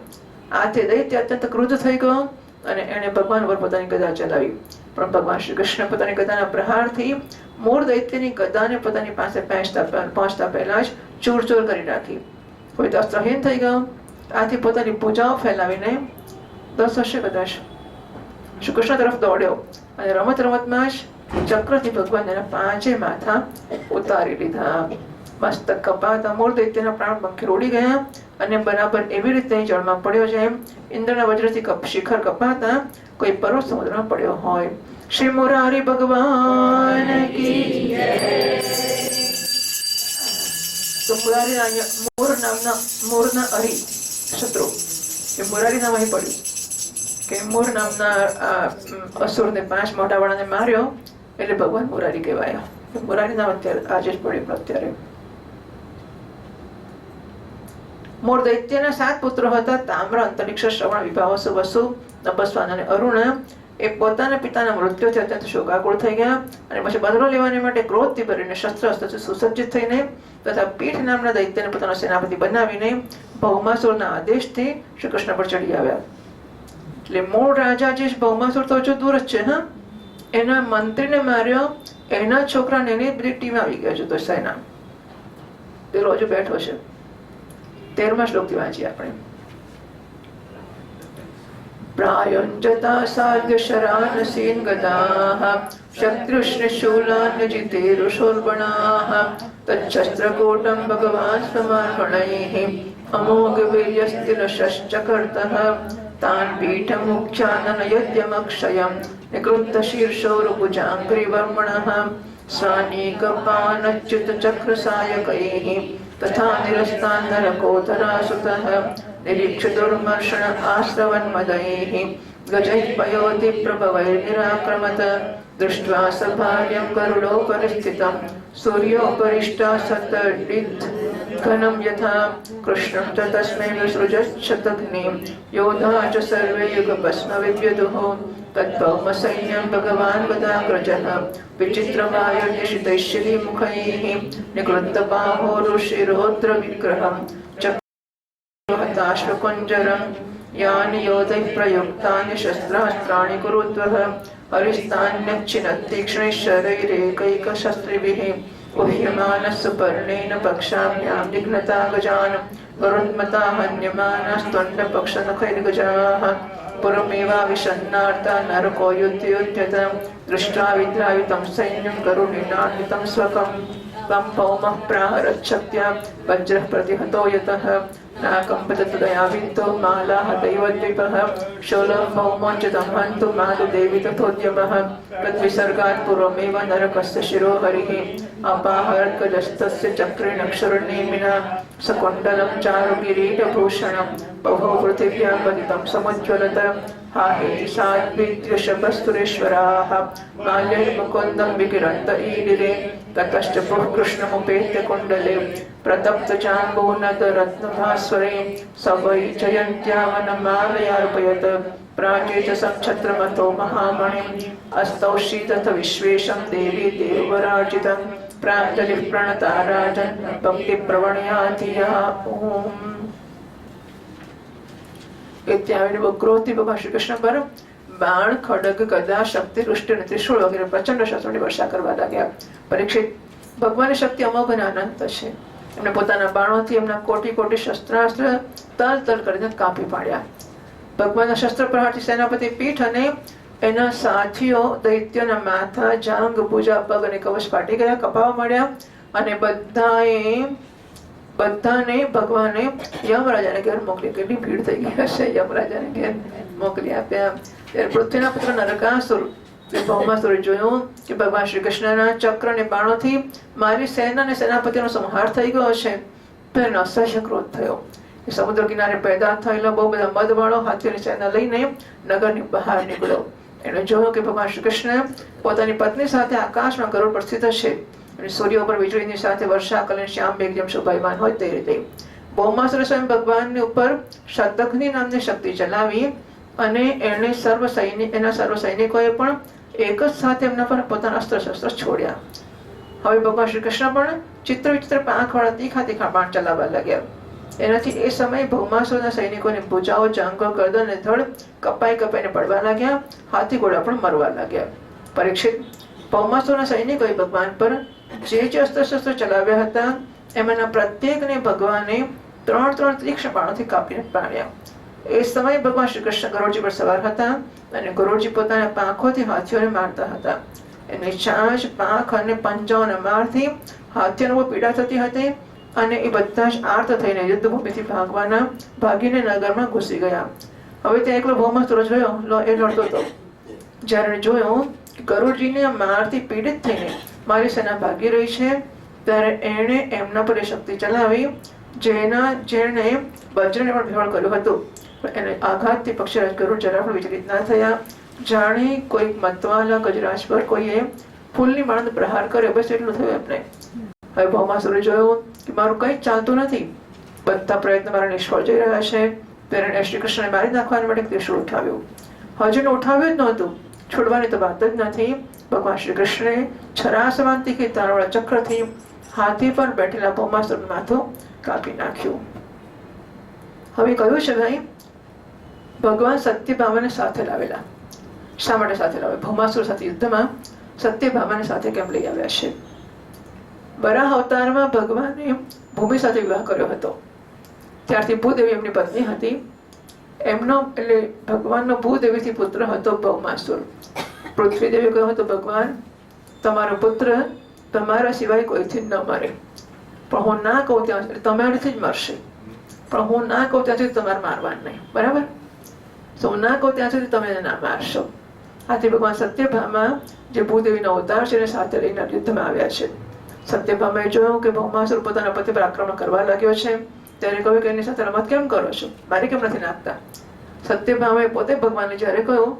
S1: આથી દૈત્ય અત્યંત ક્રુદ્ધ થઈ ગયો અને એણે ભગવાન પર પોતાની ગદા ચલાવી. પણ ભગવાન શ્રી કૃષ્ણ પોતાની ગદાના પ્રહારથી મૂળ દૈત્યની ગદાને પોતાની પાસે પહોંચતા પહેલા જ ચૂર કરી નાખી. કોઈ તો અસ્ત્રહીન થઈ ગયો. આથી પોતાની ભુજાઓ ફેલાવીને 10 હશે કદાચ શ્રી કૃષ્ણ તરફ દોડ્યો અને રમતમાં જ ચક્રથી ભગવાન એના 5 માથા ઉતારી લીધા. મસ્તક કપાતા મૂળ દૈત્યના પ્રાણ પંખી ઉડી ગયા અને બરાબર એવી રીતે જળમાં પડ્યો જેમ ઇન્દ્રના વજ્રથી શિખર કપાતા કોઈ પર્વત સમુદ્રમાં પડ્યો હોય. શ્રી મુરારી ભગવાન કી જય. તો મોરના અરી શત્રુ એ મુરારી નામ અહીં પડ્યું કે મોર નામના અસુરને 5 મોટા વાળાને માર્યો એટલે ભગવાન મુરારી કહેવાયા. મુરારી નામ અત્યારે આજે જ પડ્યું. અત્યારે મોર દૈત્યના 7 પુત્રો હતા. તામ્ર, અંતરિક્ષ, શ્રવણ, વિભાવસુ, વસુ, નભસ્વાન અને અરુણ. એ પોતાના પિતાના મૃત્યુથી અત્યંત શોકાકુળ થઈ ગયા અને પછી બદલો લેવા માટે ક્રોધથી ભરીને શસ્ત્ર સુસજ્જિત થઈને તથા પીઠ નામના દૈત્યને પોતાનો સેનાપતિ બનાવીને ભૌમાસુરના આદેશથી શ્રી કૃષ્ણ પર ચડી આવ્યા. એટલે મૂળ રાજા જે ભૌમાસુર તો હજુ દૂર જ છે. એના મંત્રીને માર્યો. એના છોકરાને એની બધી ટીમ આવી ગયો છે. તો સેના પેલો હજુ બેઠો છે. 13મા શ્લોકથી વાંચીએ આપણે. प्रायञ्जता साध्य शरानसीन गदाः शत्रुष्णशूलान् जितेरुषोर्बणाः तच्छस्त्रकूटं भगवान् समार्पणैः अमोघवीर्यस्तिरशश्चकर्तः तान् पीठमुख्याननयद्यमक्षयं निकृन्तशीर्षोरुभुजाङ्घ्रिवर्मणः स्वानीकपानच्युतचक्रसायकैः तथा निरस्तान् नरकोदरासुतः निरीक्षदुर्मर्षण आश्रवन्मदैः गजैः पयोधि प्रभवैर्निराक्रमत दृष्ट्वा सभार्यं गरुडोपरिस्थितं सूर्योपरिष्टासतडित् घनं यथा कृष्णं च तस्मै विसृजच्छतग्निं योधा च सर्वे युगभस्मविव्यदुः तद्भौमसैन्यं भगवान् वदाग्रजः विचित्रवायुर्निशितैः श्रीमुखैः निकृन्तबाहो ऋषिरोद्रविग्रहं दैत्याश्रुकुञ्जरं यानि योधैः प्रयुक्तानि शस्त्रास्त्राणि कुरुद्वः हरिस्तान्यच्चिनत्तीक्ष्णैः शरैरेकैकशस्त्रिभिः उह्यमानः सुपर्णेन पक्षाभ्यां निघ्नता गजान् गरुन्मता हन्यमानास्त्वण्डपक्षनखैर्गजाः पुरमेवाविषन्नार्ता नरको युध्ययुध्यत दृष्ट्वा विद्रायुतं सैन्यं गरुडिनान्वितं स्वकं तं पौमः प्राहरच्छक्त्या वज्रः प्रतिहतो यतः नाकम्पततदयाविन्दो मालाः दैवद्विपः शोलं पौमोञ्चितं हन्तु मालुदेवी तथोद्यमः तद्विसर्गात् पूर्वमेव नरकस्य शिरो हरिः अपाहरद्गजस्तस्य चक्रेणक्षरुणेमिना सकुण्डलं चारुकिरीटभूषणं बभौ पृथिव्यां वदितं समुज्ज्वलत हाहेति साद्विद्युषभस्तुरेश्वराः माल्यैर्मुकुन्दं विकिरन्त ईडिरे ततश्च पुः कृष्णमुपेत्य कुण्डले प्रतप्तचाम्बूनदरत्नभास्वरे स वै जयन्त्यावनमालयार्पयत् प्राचे च संक्षत्रमतो महामणिम् अस्तौषीदथ विश्वेशं देवी देववरार्जितं प्राञ्जलिः प्रणता राजन् भक्तिप्रवणया धिया ॐ इत्यादि उग्रोति भगवान श्री कृष्ण पर बाण खड़ग गदा शक्ति रुष्ट અને ત્રિશૂળ વગેરે પ્રચંડ શસ્ત્રોની વર્ષા કરવા લાગ્યા. પરીક્ષિત, ભગવાનની શક્તિ અમોઘ અને અનંત છે. એમને પોતાના બાણોથી એમના કોટી કોટી શસ્ત્રાસ્ત્ર તલ તલ કરીને કાપી પાડ્યા. ભગવાનના શસ્ત્ર પ્રહારથી સેનાપતિ પીઠ અને એના સાથીઓ દૈત્યના માથા, જાંગ, ભુજા, પગ અને કવચ ફાટી ગયા, કપાવા માંડ્યા અને બધાને ભગવાને યમરાજાને ઘેર મોકલી. કેટલી ભીડ થઈ ગઈ હશે, યમરાજાને ઘેર મોકલી આપ્યા. ત્યારે પૃથ્વીના પુત્ર નરકાસુર ભૌમાસુરે જોયું કે ભગવાન શ્રી કૃષ્ણના ચક્ર અને બાણોથી મારી સેના અને સેનાપતિનો સંહાર થઈ ગયો છે. તો એનો અસહ્ય ક્રોધ થયો. સમુદ્ર કિનારે પેદા થયેલો બહુ બધા મદવાળો હાથીઓની સેના લઈને નગરની બહાર નીકળ્યો. એણે જોયું કે ભગવાન શ્રી કૃષ્ણ પોતાની પત્ની સાથે આકાશમાં ગરુડ પર સ્થિત છે અને સૂર્ય ઉપર વીજળીની સાથે વર્ષા કલીન શ્યામ મેઘ જેમ શોભાયમાન હોય તે રીતે ભૌમાસુરે સ્વયં ભગવાનની ઉપર શતઘ્ની નામની શક્તિ ચલાવી અને એના સર્વ સૈનિકોએ પણ એક જ સાથે એમના પર પોતાના અસ્ત્ર શસ્ત્ર છોડ્યા. હવે ભગવાન શ્રી કૃષ્ણ પણ ચિત્ર વિચિત્ર પાંખવાળા તીખા તીખા બાણ ચલાવવા લાગ્યા. એનાથી એ સમયે ભૌમાસુરના સૈનિકોની ભુજાઓ, જાંઘો, ગરદન અને ધડ કપાઈને પડવા લાગ્યા. હાથી ઘોડા પણ મરવા લાગ્યા. પરીક્ષિત, ભૌમાસુરના સૈનિકોએ ભગવાન પર જે અસ્ત્ર શસ્ત્ર ચલાવ્યા હતા એમાંના પ્રત્યેકને ભગવાને 3 તીક્ષ્ણ બાણોથી કાપીને પાડ્યા. એ સમયે ભગવાન શ્રી કૃષ્ણ ગરુડજી પર સવાર હતા અને ગરુડજી પોતાના પાંખોથી હાથીઓને મારતા હતા. એની ચાંચ, પાંખ અને પંજાઓના મારથી હાથીઓને બહુ પીડા થતી હતી અને એ બધા જ આર્ત થઈને યુદ્ધભૂમિથી ભાગીને નગરમાં ઘૂસી ગયા. હવે ત્યાં એકલો ભૌમાસુર જોયો, એ લડતો હતો. જ્યારે જોયું કે ગરુડજીને મારથી પીડિત થઈને મારી સેના ભાગી રહી છે, ત્યારે એણે એમના પર એ શક્તિ ચલાવી જેણે વજ્રને પણ ભેળ કર્યું હતું. એને આઘાતથી પક્ષીરાજ ગરુડ જરા પણ વિચલિત ના થયા. જાણે કોઈ મતવાલા ગજરાજ પર કોઈએ ફૂલની માળાનો પ્રહાર કર્યો, બસ એટલું થયું એમને. હવે ભૌમાસુરે જોયું કે મારું કંઈ ચાલતું નથી, બધા પ્રયત્ન મારા નિષ્ફળ જઈ રહ્યા છે. ત્યારે શ્રી કૃષ્ણને મારી નાખવા માટે ત્રિશૂળ ઉઠાવ્યું. હજુ ઉઠાવ્યું જ નહોતું, છોડવાની તો વાત જ નથી. ભગવાન શ્રી કૃષ્ણે છરા સમાન તીખી તારવાળા ચક્રથી હાથી પર બેઠેલા ભૌમાસુરનું માથું કાપી નાખ્યું. હવે કહ્યું છે ભાઈ, ભગવાન સત્યભામાને સાથે લાવેલા. શા માટે સાથે લાવે? ભૌમાસુર સાથે યુદ્ધમાં સત્યભામાને સાથે કેમ લઈ આવ્યા છે? વરાહ અવતારમાં ભગવાને ભૂમિ સાથે વિવાહ કર્યો હતો. ત્યારથી ભૂદેવી એમની પત્ની હતી. એમનો એટલે ભગવાનનો ભૂદેવીથી પુત્ર હતો ભૌમાસુર. પૃથ્વી દેવી કહ્યું હતું, ભગવાન તમારો પુત્ર તમારા સિવાય કોઈથી ન મરે, પણ હું ના કહું ત્યાં સુધી તમારાથી જ મરશે, પણ હું ના કહું ત્યાં સુધી તમારે મારવાનું નહીં. બરાબર? તો હું ના કહું ત્યાં સુધી તમે એને ના મારશો. આથી ભગવાન સત્યભામા જે ભૂદેવીનો અવતાર છે એને સાથે લઈને યુદ્ધમાં આવ્યા છે. સત્યભામાએ જોયું કે ભૌમાસુર પોતાના પતિ પર આક્રમણ કરવા લાગ્યો છે, ત્યારે કહ્યું કે એની સાથે રમત કેમ કરો છો, મારી કેમ નથી નાખતા? સત્યભામાએ પોતે ભગવાનને જ્યારે કહ્યું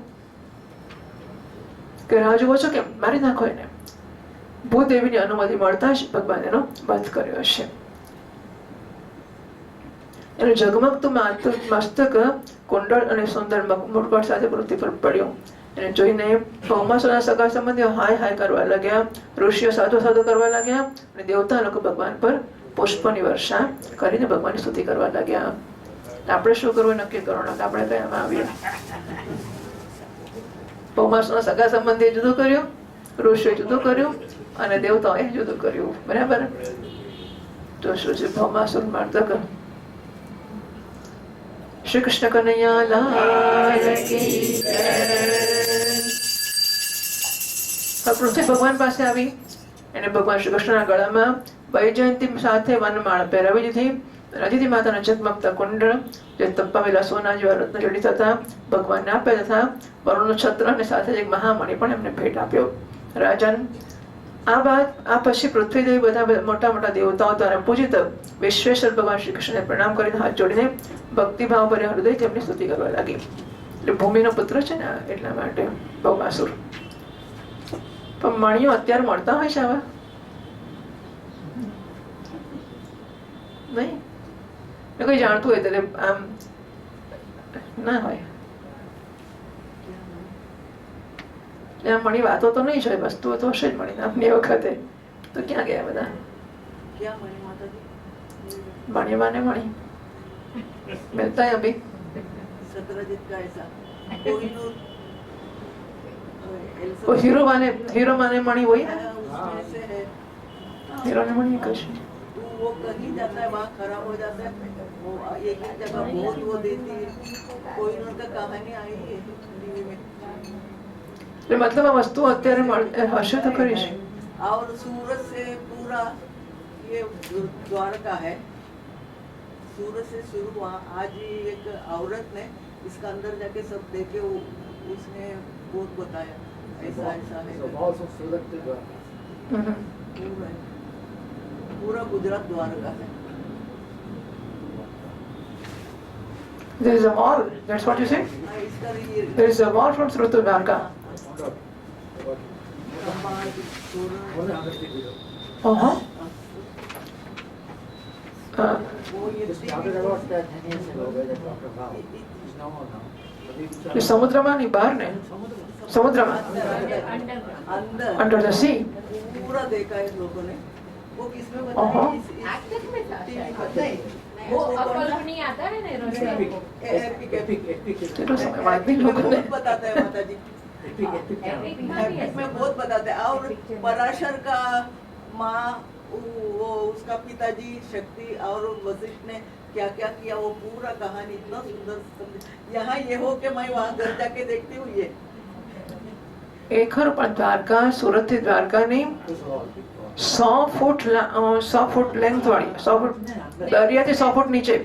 S1: કે રાહ જુઓ છો કેમ, મારી નાખો એને. ભૂદેવીની અનુમતિ મળતા જ ભગવાન એનો વધ કર્યો છે. એનું ઝગમગતું મસ્તક કુંડળ અને સુંદર મુરકટ સાથે પૃથ્વી પર પડ્યું. એને જોઈને ભૌમાસુરના સગા સંબંધીઓ હાય હાય કરવા લાગ્યા, ઋષિઓ સાધુ સાધુ કરવા લાગ્યા અને દેવતા લોકો ભગવાન પર પુષ્પની વર્ષા કરીને ભગવાનની સ્તુતિ કરવા લાગ્યા. આપણે શું કરવું નક્કી કરવાનું, આપણે કયામાં આવીએ. ભૌમાસુરના સગા સંબંધીએ જુદું કર્યું, ઋષિએ જુદું કર્યું અને દેવતાઓએ જુદું કર્યું. બરાબર. તો શું છે ભૌમાસુર મર્દક. શ્રી કૃષ્ણ કનૈયા લાલ કી જય. પૃથ્વી ભગવાન પાસે આવી. એને ભગવાન શ્રી કૃષ્ણના ગળામાં વૈજયંતી સાથે વનમાળા પહેરાવી દીધી. અદિતિ માતાના ઝગમગતા કુંડળ જે તપાવેલા સોના જેવા રત્ન જડિત હતા ભગવાનને આપ્યા તથા વરુણનું છત્ર અને સાથે એક મહામણિ પણ એમને ભેટ આપ્યો. રાજન, આ પછી પૃથ્વીદેવી બધા મોટા મોટા દેવતાઓ દ્વારા પૂજિત વિશ્વેશ્વર ભગવાન શ્રી કૃષ્ણને પ્રણામ કરીને હાથ જોડીને ભક્તિભાવ ભર્યા હૃદય તેમની સ્તુતિ કરવા લાગી. એટલે ભૂમિનો પુત્ર છે ને એટલા માટે ભૌમાસુર. પણ મણિયો અત્યારે મળતા હોય છે આવા? નહીં, કોઈ જાણતું હોય ત્યારે આમ ના હોય. ત્યાં મણી વાતો તો નહીં છે, વસ્તુઓ તો હશે જ મણી નામની વખતે. તો ક્યાં ગયા બધા? મણી માને મણી मिलता है अभी
S4: सत्यजीत का ऐसा
S1: वो हीरो माने मणि वही है.
S4: उसमें से है
S1: हीरो ने मणि कैसे
S4: वो कहीं जाता है वहाँ खराब हो जाता है वो एक ही जगह बहुत वो देती है कोई उनका कहानी आई है टीवी में
S1: એટલે મતલબ આ વસ્તુ અત્યારે હશે તો ખરી છે.
S4: और सूरत से पूरा ये द्वारका है सूरत से शुरू हुआ. आज ही एक औरत ने इसका अंदर जाके सब देखे वो उसने बहुत बताया ऐसा ऐसा है पूरा गुजरात द्वारका है.
S1: There is a wall, that's what you say?
S4: इसका ये
S1: There is a wall from Surat to Dwarka. Uh-huh. સમુદ્રમાં ની બહાર ને સમુદ્રમાં અંડર ધ સી
S4: पूरा देखा है लोगों ने वो किसमें
S1: ओहो।
S3: वो अपनी आता है ना
S1: કેટલો સમય વાંચી લોકોને
S4: बताता है माता जी में बहुत बताते हैं. और पराशर का माँ वो उसका पिताजी शक्ति और वशिष्ठ ने क्या क्या किया वो पूरा कहानी इतना सुंदर यहाँ ये हो के मैं वहाँ घर जाके देखती हूँ. ये
S1: એ ખરું પણ દ્વારકા સુરત થી દ્વારકા ની 100 ફૂટ લેન્થ વાળી 100 ફૂટ દરિયાથી 100 ફૂટ નીચે.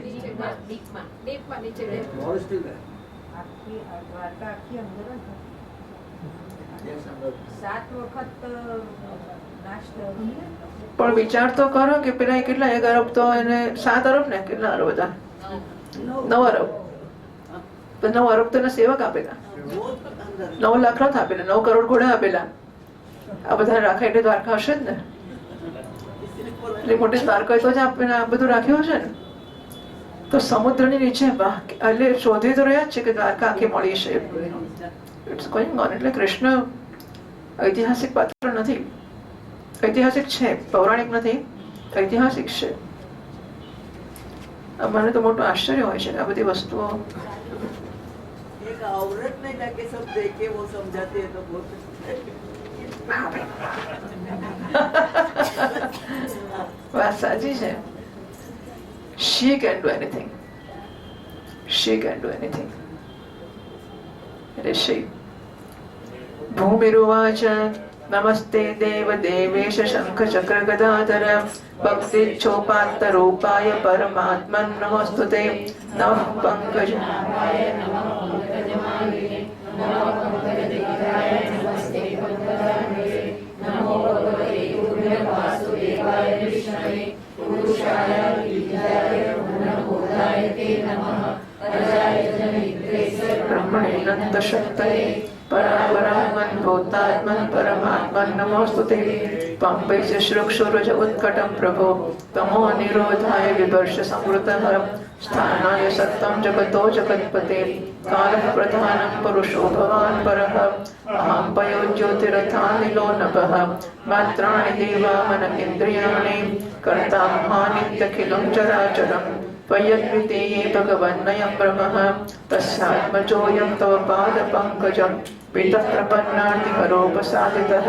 S1: પણ વિચાર તો કરો કે પેલા કેટલા 1 અરબ તો એને 7 અરબ ને કેટલા અરબ હતા 9 અરબ તો 9 અરબ તો એના સેવક આપેલા 9 લાખ રથ આપેલા 9 કરોડ ઘોડા આપેલા. આ બધા રાખે એટલે દ્વારકા હશે જ ને. એટલે મોટી દ્વારકા તો જ આપણે આ બધું રાખ્યું હશે ને. તો સમુદ્રની નીચે એટલે શોધી તો રહ્યા જ છે કે દ્વારકા આખી મળી છે. It's going on. એટલે કૃષ્ણ ઐતિહાસિક પાત્ર નથી. ઐતિહાસિક છે, પૌરાણિક નથી, ઐતિહાસિક છે. મને તો મોટું આશ્ચર્ય હોય છે આ બધી વસ્તુઓ.
S4: एक औरत ने जाके सब देखे वो समझाते हैं तो बहुत
S1: વાત સાચી છે. She can do anything. She can do anything. એટલે she. ભૂમિરુવાચ નમસ્તે દેવ દેવેશ શંખ ચક્ર ગદાધર ભક્તિચ્છોપાત્ત રૂપાય પરમાત્મન નમસ્તુતે નમઃ પંકજ ब्रह्मणेनंद शक्तये परावरामन् भूतात्मन् परमात्मन् नमोस्तुते पंपै च श्रुक्षुरज उत्कटं प्रभो तमो निरोधाय विभर्ष संवृतः स्थानाय सत्तं जगतो जगत्पते કાલઃ પ્રધાનં પુરુષો ભવાન પરઃ અહં પયો જ્યોતિરથાનિલો નભઃ માત્રાણિ દેવા મન ઇન્દ્રિયાણિ કર્તા મહાનિત્યખિલં ચરાચરં ત્વયદ્વિતીયે ભગવન્નયં બ્રહ્મઃ તસ્યાત્મજોऽયં તવ પાદપંકજં પિતઃ પ્રપન્નાર્તિહરોપસાदितः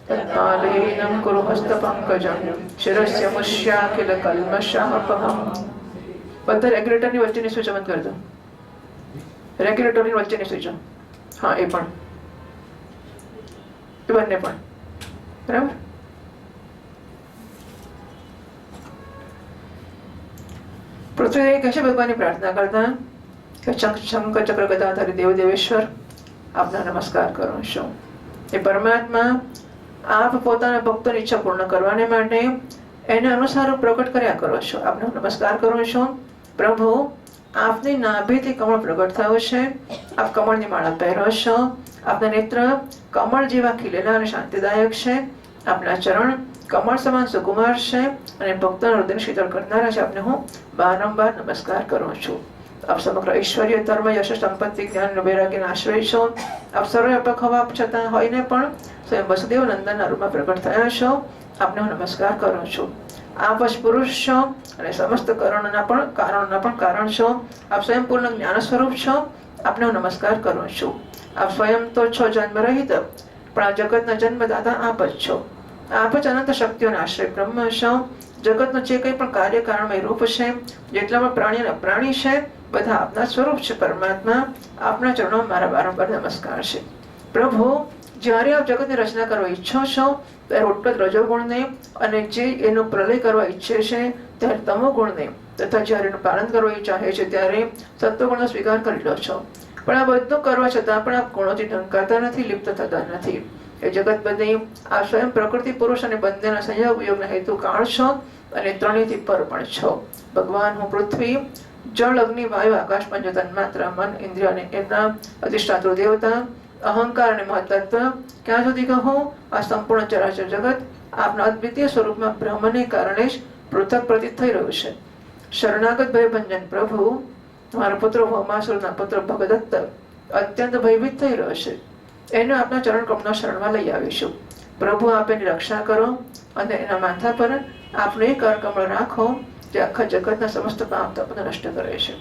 S1: તત્પાલયેनं કુરુ હસ્તપંકજં શિરસ્ય મુષ્યાખિલ કલ્મષાપહં. બધા રેગ્યુલેટરની વચ્ચેની સ્વિચ બંધ કરી દો. રેગ્યુલેટરની વચ્ચેની સ્વિચ, હા એ પણ, એ બંને પણ, બરાબર. પૃથ્વી કહે છે ભગવાનની પ્રાર્થના કરતા કે શંખ ચક્ર ગદાધારી દેવ દેવેશ્વર આપના નમસ્કાર કરું છું. એ પરમાત્મા આપ પોતાના ભક્તોની ઈચ્છા પૂર્ણ કરવાને માટે એને અનુસાર પ્રગટ કર્યા કરો છો. આપનો નમસ્કાર કરું છું. પ્રભુ આપની નાભીથી કમળ પ્રગટ થયો છે. આપ કમળની માળા પહેરો છો. આપના નેત્ર કમળ જેવા ખીલેલા અને શાંતિદાયક છે. આપના ચરણ કમળ સમાન સુકુમાર છે અને ભક્તોના હૃદયને શીતળ કરનારા છે. આપને હું વારંવાર નમસ્કાર કરું છું. આપ સમગ્ર ઐશ્વર્ય ધર્મ યશ સંપત્તિ જ્ઞાન વૈરાગ્યના આશ્રય છો. આપ સર્વવ્યાપક હોવા છતાં હોઈને પણ સ્વયં વસુદેવ નંદનના રૂપમાં પ્રગટ થયા છો. આપને હું નમસ્કાર કરું છું. આપ જ પુરુષ છો અને સમસ્ત કારણોના પણ કારણ છો. આપ સ્વયં પૂર્ણ જ્ઞાન સ્વરૂપ છો. આપને હું નમસ્કાર કરું છું. આપ સ્વયં તો છો જન્મ રહિત, પણ આ જગતના જન્મદાતા આપ જ છો. આપ જ અનંત શક્તિઓના આશ્રય બ્રહ્મ છો. જગતનું જે કંઈ પણ કાર્ય કારણમય રૂપ છે, જેટલા પણ પ્રાણી અને અપ્રાણી છે, બધા આપના સ્વરૂપ છે. પરમાત્મા આપના ચરણોમાં મારા વારંવાર નમસ્કાર છે. પ્રભુ જ્યારે આપ જગતની રચના કરવા ઈચ્છો છો ત્યારે ઉત્પત્ત રજોગુણને અને જે એનું પ્રલય કરવા ઈચ્છે છે ત્યારે તમોગુણને, તથા જ્યારે એનું પાલન કરવા ચાહે છે ત્યારે સત્વગુણનો સ્વીકાર કરી લો છો. પણ આ બધું કરવા છતાં પણ આપ ગુણોથી ઢંકાતા નથી, લિપ્ત થતા નથી. એ જગત બધી આ સ્વયં પ્રકૃતિ પુરુષ અને બંનેના સંયોગ વિયોગના હેતુ કાળ છો અને ત્રણેયથી પર પણ છો. ભગવાન હું પૃથ્વી, જળ, અગ્નિ, વાયુ, આકાશ, પંચ તન્માત્ર, મન, ઇન્દ્રિય અને એમના અધિષ્ઠાતૃ દેવતા, અહંકાર અને મહત્તત્વ, ક્યાં સુધી કહું આ સંપૂર્ણ ચરાચર જગત આપના અદ્વિતીય સ્વરૂપમાં બ્રહ્મને કારણે જ પૃથક પ્રતીત થઈ રહ્યું છે. શરણાગત ભયભંજન પ્રભુ, તમારા પુત્ર ભૌમાસુરના પુત્ર ભગદત્ત અત્યંત ભયભીત થઈ રહ્યો છે. એને આપના ચરણ કમળના શરણમાં લઈ આવીશું. પ્રભુ આપ એની રક્ષા કરો અને એના માથા પર આપનું એક કમળ રાખો જે આખા જગતના સમસ્ત પાપ તાપને નષ્ટ કરે છે.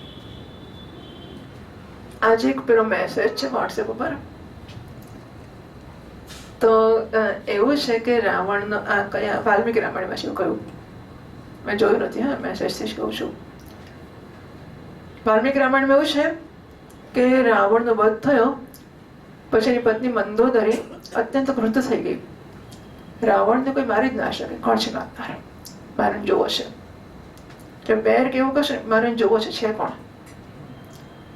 S1: આજે એક પેલો મેસેજ છે વોટ્સએપ ઉપર. તો એવું છે કે રાવણનો આ કયા વાલ્મીકી રામાયણમાં છે એવું કહ્યું, મેં જોયું નથી, હા મેસેજથી જ કહું છું. વાલ્મીકી રામાયણમાં એવું છે કે રાવણનો વધ થયો પછી એની પત્ની મંદોદરી અત્યંત ક્રુદ્ધ થઈ ગઈ. રાવણને કોઈ મારી જ ના શકે, કોણ છે મારનાર, મારે જોવો છે. એટલે બેર કેવું કહેશે, મારે જોવો છે કોણ.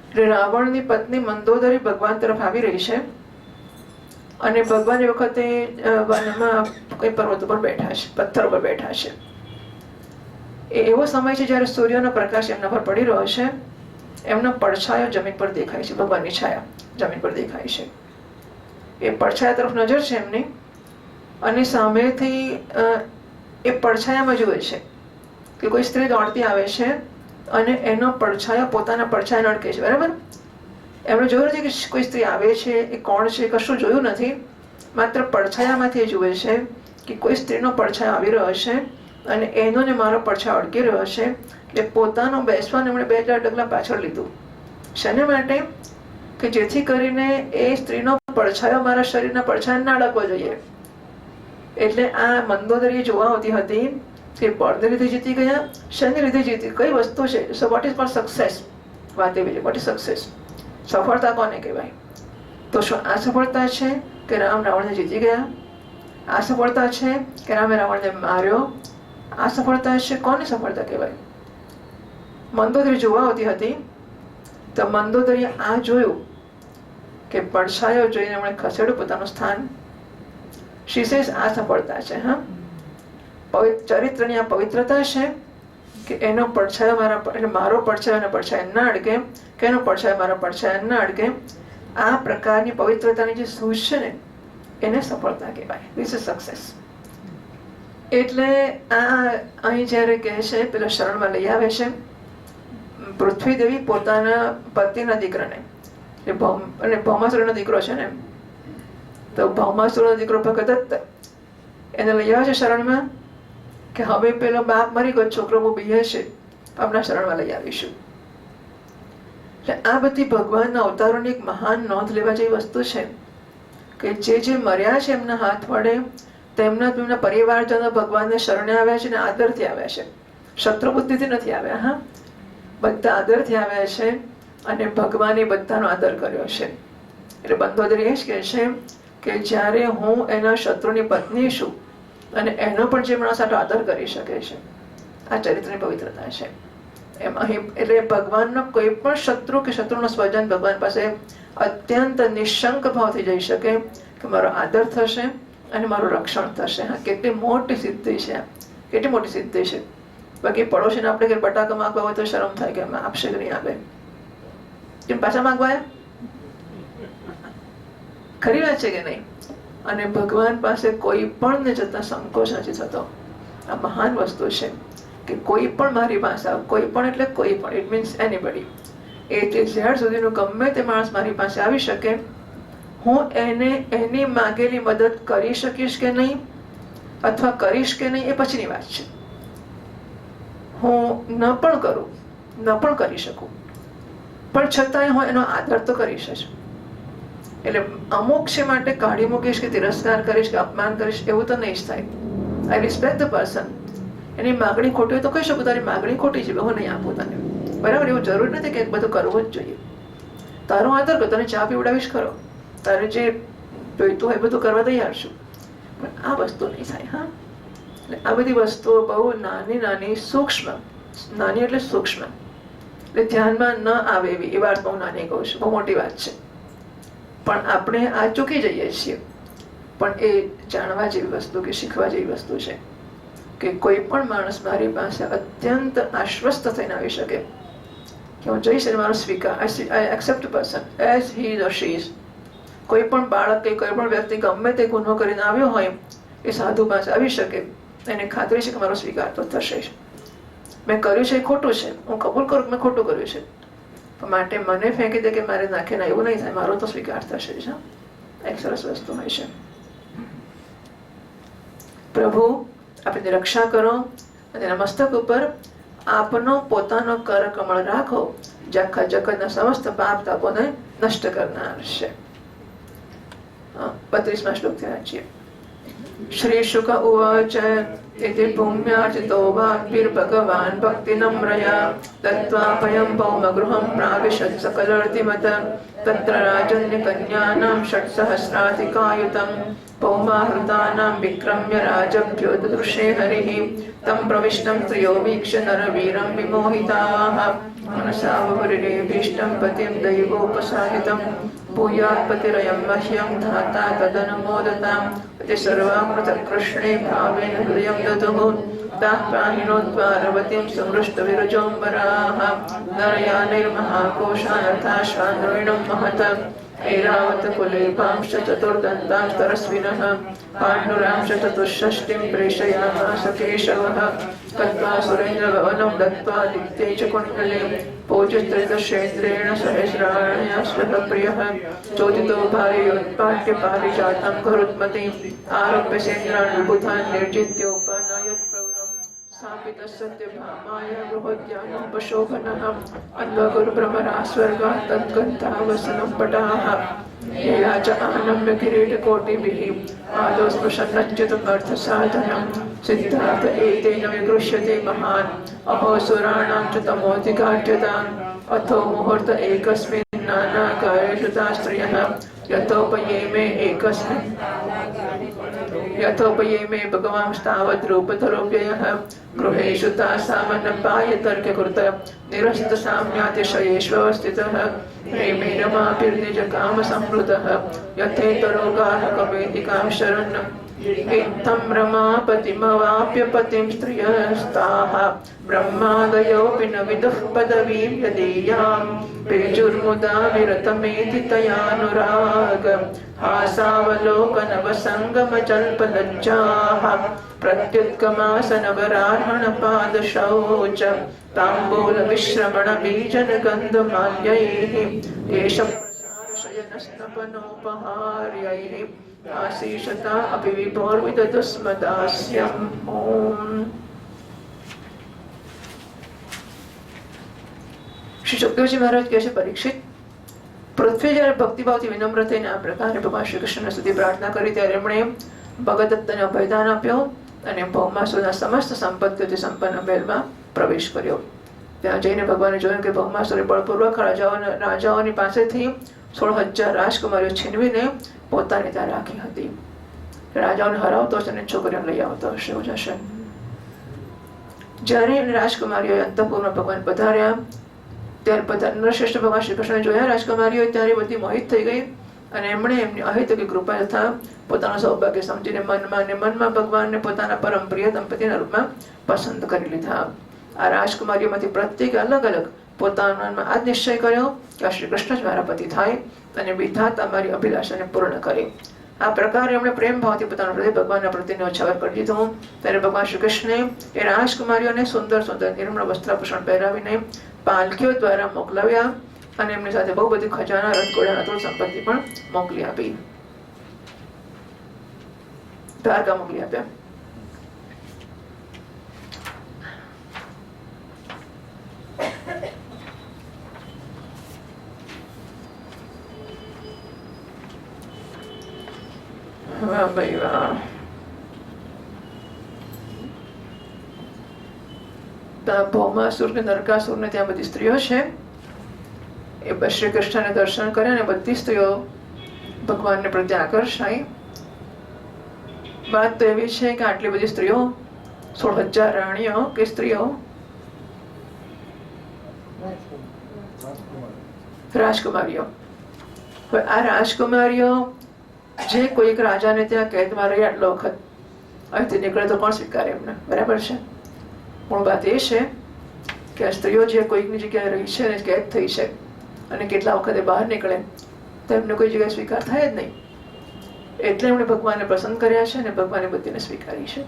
S1: એટલે રાવણની પત્ની મંદોદરી ભગવાન તરફ આવી રહી છે અને ભગવાન એ વખતે વનમાં કોઈ પર્વત ઉપર બેઠા છે, પથ્થર ઉપર બેઠા છે. એ એવો સમય છે જ્યારે સૂર્યનો પ્રકાશ એમના પર પડી રહ્યો છે. એમનો પડછાયો જમીન પર દેખાય છે, ભગવાનની છાયા જમીન પર દેખાય છે. એ પડછાયા તરફ નજર છે એમની અને સામેથી એ પડછાયામાં જુએ છે કે કોઈ સ્ત્રી દોડતી આવે છે અને એનો પડછાયો પોતાના પડછાયાને અડકે છે. બરાબર, એમણે જોયું નથી કે કોઈ સ્ત્રી આવે છે, એ કોણ છે, કશું જોયું નથી. માત્ર પડછાયામાંથી એ જુએ છે કે કોઈ સ્ત્રીનો પડછાયો આવી રહ્યો છે અને એનો ને મારો પડછાયો અડકી રહ્યો છે. એટલે પોતાનું બેસવાનું એમણે 2-4 ડગલા પાછળ લીધું. શેને માટે? કે જેથી કરીને એ સ્ત્રીનો પડછાયો મારા શરીરના પડછાયા ના અડકવો જોઈએ. એટલે આ મંદોદરી જોવા આવતી હતી કે બળને લીધે જીતી ગયા, શેને લીધે જીતી, કઈ વસ્તુ છે. So what is four success? વાત એવી છે, વોટ ઇઝ સક્સેસ? સફળતા કોને કહેવાય? તો શું આ સફળતા છે કે રામ રાવણને જીતી ગયા? આ સફળતા છે કે રામે રાવણને માર્યો? આ સફળતા છે, કોની સફળતા કહેવાય? મંદોદરી જોવા આવતી હતી તો મંદોદરીએ આ જોયું કે પડછાયો જોઈને એમણે ખસેડ્યું પોતાનું સ્થાન. શી સેઝ આ સફળતા છે. હા, ચરિત્રની આ પવિત્રતા છે કે એનો પડછાયો મારો પડછાયો એનો પડછાયો ના અડકે, કે એનો પડછાયો મારો પડછાયો ના અડકે. આ પ્રકારની પવિત્રતાની જે સૂઝ છે ને એને સફળતા કહેવાય. This is success. એટલે આ અહીં જ્યારે કહે છે પેલા શરણમાં લઈ આવે છે પૃથ્વી દેવી પોતાના પતિના દીકરાને અને ભૌમાસુરનો દીકરો છે ને, તો ભૌમાસુરનો દીકરો ભગદત્ત એને લઈ આવે છે શરણમાં કે હવે પેલો બાપ મરી ગયો, છોકરો બહુ બીએ છે, આપણા શરણમાં લઈ આવીશું. એટલે આ બધી ભગવાનના અવતારોની એક મહાન નોંધ લેવા જેવી વસ્તુ છે કે જે મર્યા છે એમના હાથ વડે તેમના પરિવારજનો ભગવાનને શરણે આવ્યા છે ને આદરથી આવ્યા છે, શત્રુ બુદ્ધિથી નથી આવ્યા. હા, બધા આદરથી આવ્યા છે અને ભગવાને બધાનો આદર કર્યો છે. એટલે બંધોદર એ જ કહે છે કે જ્યારે હું એના શત્રુની પત્ની છું અને એનો પણ જે માણસ આટલો આદર કરી શકે છે, આ ચરિત્રની પવિત્રતા છે. એમ અહીં એટલે ભગવાનનો કોઈ પણ શત્રુ કે શત્રુનો સ્વજન ભગવાન પાસે અત્યંત નિશંક ભાવથી જઈ શકે કે મારો આદર થશે અને મારું રક્ષણ થશે. હા, કેટલી મોટી સિદ્ધિ છે, કેટલી મોટી સિદ્ધિ છે. બાકી પડોશીને આપણે કે બટાકા માંગવા હોય તો શરમ થાય કે એમાં આપશે કે નહીં આપે, કેમ પાછા માંગવા, ખરી વાત છે કે નહીં? અને ભગવાન પાસે કોઈ પણ ને જતા સંકોચ નથી થતો. આ મહાન વસ્તુ છે કે કોઈ પણ મારી પાસે, કોઈ પણ એટલે કોઈ પણ, ઇટ મીન્સ એનીબડી, એ જ્યાર સુધીનું ગમે તે માણસ મારી પાસે આવી શકે, હું એને એની માંગેલી મદદ કરી શકીશ કે નહીં અથવા કરીશ કે નહીં એ પછીની વાત છે. હું ન પણ કરું, ન પણ કરી શકું, પણ છતાંય હું એનો આદર તો કરીશ જ. એટલે અમુક છે માટે કાઢી મૂકીશ કે તિરસ્કાર કરીશ કે અપમાન કરીશ એવું તો નહીં જ થાય. I respect the person. એની માગણી ખોટી હોય તો કહી શકું તારી માગણી ખોટી છે, હું નહીં આપું તને, બરાબર? એવું જરૂર નથી કે બધું કરવું જ જોઈએ. તારો આદર કરો, તને ચા પીવડાવીશ ખરો, તારે જે જોઈતું હોય બધું કરવા તૈયાર છું, પણ આ વસ્તુ નહીં થાય. હા, એટલે આ બધી વસ્તુઓ બહુ નાની નાની સૂક્ષ્મ, નાની એટલે સૂક્ષ્મ, એટલે ધ્યાનમાં ન આવે એવી, એ વાત બહુ નાની કહું છું, બહુ મોટી વાત છે. પણ આપણે આ ચૂકી જઈએ છીએ. પણ એ જાણવા જેવી વસ્તુ કે શીખવા જેવી વસ્તુ છે કે કોઈ પણ માણસ મારી પાસે અત્યંત આશ્વસ્ત થઈને આવી શકે કે હું જઈશ અને મારો સ્વીકાર, I accept person as he is or she is. કોઈ પણ બાળક કે કોઈ પણ વ્યક્તિ ગમે તે ગુનો કરીને આવ્યો હોય એ સાધુ પાસે આવી શકે, એને ખાતરી છે કે મારો સ્વીકાર તો થશે જ. મેં કર્યું છે એ ખોટું છે, હું કબૂલ કરું મેં ખોટું કર્યું છે, માટે મને ફેંકી દે કે મારે નાખે ના, એવું નહીં થાય, મારો તો સ્વીકાર થશે જ. એક સરસ વસ્તુ હોય છે. પ્રભુ આપણી રક્ષા કરો અને તેના મસ્તક ઉપર આપનો પોતાનો કર કમળ રાખો, જે આખા જગતના સમસ્ત પાપ તાપોને નષ્ટ કરનાર છે. 32મા શ્લોકથી વાંચીએ. શ્રી શુક ઉવાચ इति पुण्यार्जितो वाक्भिर्भगवान् भक्तिनम्रया दत्त्वाभयं भौमगृहं प्राविशत् सकलर्तिमत तत्र राजन्यकन्यानां 6,000 भौमाहृतानां विक्रम्य राजभ्यो ददृशे हरिः तं प्रविष्टं स्त्रियो वीक्ष्य नरवीरं विमोहिताः मनसा वपुरिरेभीष्टं पतिं दैवोपसाहितं भूयात् पतिरयं मह्यं धाता तदनुमोदताम् इति सर्वां पृथक् कृष्णे भावेन हृदयं ददुः ताः प्राणिनोद्वारवतीं संहृष्टविरजोऽम्बराः नरयानैर्महाकोशानर्थाश्वान्द्रविणं महत ऐरावतकुलेभांश्च चतुर्दन्तास्तरस्विनः पाण्डुरांश्च चतुष्षष्टिं प्रेषयामास केशवः कत्वा सुरेन्द्रभवनं दत्त्वा दित्यै च कुण्डले पूज्यस्त्रिदशेन्द्रेण सहस्राणया स्वतप्रियः चोदितो भार्योत्पाट्य पारिजातं करुत्मति आरोप्य सेन्द्रान् विबुधान् निर्जित्योपनयत् प्रवरम् स्थापितः सत्यभामाय गृहोद्यानोपशोभनः अन्वगुरुभ्रमरा स्वर्गात् तद्गन्तावसनं पटाः येया च आनम्य किरीटकोटिभिः आदौ स्पृशन्नच्युतमर्थसाधनं सिद्धार्थ एतेन विगृह्यते महान् अहो सुराणां च तमोऽधिकाढ्यताम् अथो मुहूर्त एकस्मिन् नानाकारेषु ता स्त्रियः यथोपयेमे भगवांस्तावद्रूपधरोऽव्ययः गृहेषु तासामन्नपायतर्क्यकृत निरस्तसाम्यातिशयेष्वस्थितः प्रेमेरमाभिर्निजकामसंहृतः यथेतरोगाहकवेदिकां शरण्यम् इत्थं रमापतिमवाप्य पतिं स्त्रियस्ताः ब्रह्मादयोऽपि न विदुः पदवीं यदीयां पेजुर्मुदा विरतमेति तयानुराग हासावलोकनवसङ्गमजल्पलज्जाः प्रत्युत्कमासनवरार्हणपादशौच ताम्बूलविश्रमणबीजनगन्धमाल्यैः केशप्रसाद સ્નપનોપહાર્યૈ આશીષતા અપि વિભોર્વિદધસ્મદાસ્યમ. ઓમ. શ્રી સુખદેવજી મહારાજ કહે છે, પરીક્ષિત, પૃથ્વી જ્યારે ભક્તિભાવથી વિનમ્ર થઈને આ પ્રકારે ભગવાન શ્રી કૃષ્ણ સુધી પ્રાર્થના કરી ત્યારે એમણે ભગદત્તને અભયદાન આપ્યો અને ભૌમાસુરના સમસ્ત સંપત્તિઓથી સંપન્ન મહેલમાં પ્રવેશ કર્યો. ત્યાં જઈને ભગવાને જોયું કે ભૌમાસુરે બળપૂર્વક રાજાઓની પાસેથી 16,000 રાજકુમારીઓ છીનવીને પોતાની ત્યાં રાખી હતી. રાજાઓને હરાવતો હશે અને છોકરીઓને લઈ આવતો હશે, એવું જશે. જ્યારે રાજકુમારીઓ અંતઃપુરમાં ભગવાન પધાર્યા ત્યારે નરશ્રેષ્ઠ ભગવાન શ્રી કૃષ્ણ જોયા રાજકુમારીઓ ત્યારે બધી મોહિત થઈ ગઈ અને એમણે એમની અહેતુકી કૃપા તથા પોતાનું સૌભાગ્ય સમજીને મનમાં ભગવાનને પોતાના પરમ પ્રિય દંપતીના રૂપમાં પસંદ કરી લીધા. આ રાજકુમારીઓમાંથી પ્રત્યેકે અલગ અલગ પોતાના મનમાં આ નિશ્ચય કર્યો કે શ્રી કૃષ્ણ જ મારા પતિ થાય અને વિધાતા મારી અભિલાષાને પૂર્ણ કરે. આ પ્રકારે એમણે પ્રેમ ભાવથી પોતાનું હૃદય ભગવાનના પ્રત્યે ન્યોછાવર કરી દીધું. ત્યારે ભગવાન શ્રી કૃષ્ણે એ રાજકુમારીઓને સુંદર સુંદર નિર્મળ વસ્ત્રાભૂષણ પહેરાવીને પાલકીઓ દ્વારા મોકલાવ્યા અને એમની સાથે બહુ બધી ખજાના, રથ, ઘોડા, અતુલ સંપત્તિ પણ મોકલી આપી. દ્વારકા મોકલી આપ્યા. વાહ ભાઈ વાહ. ભૌમાસુર ને નરકાસુર ને ત્યાં બધી સ્ત્રીઓ છે એ શ્રી કૃષ્ણને દર્શન કરે અને બધી સ્ત્રીઓ ભગવાનને પ્રત્યે આકર્ષાય. વાત તો એવી છે કે આટલી બધી સ્ત્રીઓ 16,000 રાણીઓ કે સ્ત્રીઓ રાજકુમારીઓ. આ રાજકુમારીઓ જે કોઈ એક રાજાને ત્યાં કેદમાં રહી આટલો વખત અહીંથી નીકળે તો કોણ સ્વીકારે એમને? બરાબર છે. પણ વાત એ છે કે આ સ્ત્રીઓ જે કોઈકની જગ્યાએ રહી છે અને કેદ થઈ છે અને કેટલા વખતે બહાર નીકળે તો એમને કોઈ જગ્યાએ સ્વીકાર થાય જ નહીં. એટલે એમણે ભગવાનને પસંદ કર્યા છે અને ભગવાને બધીને સ્વીકારી છે.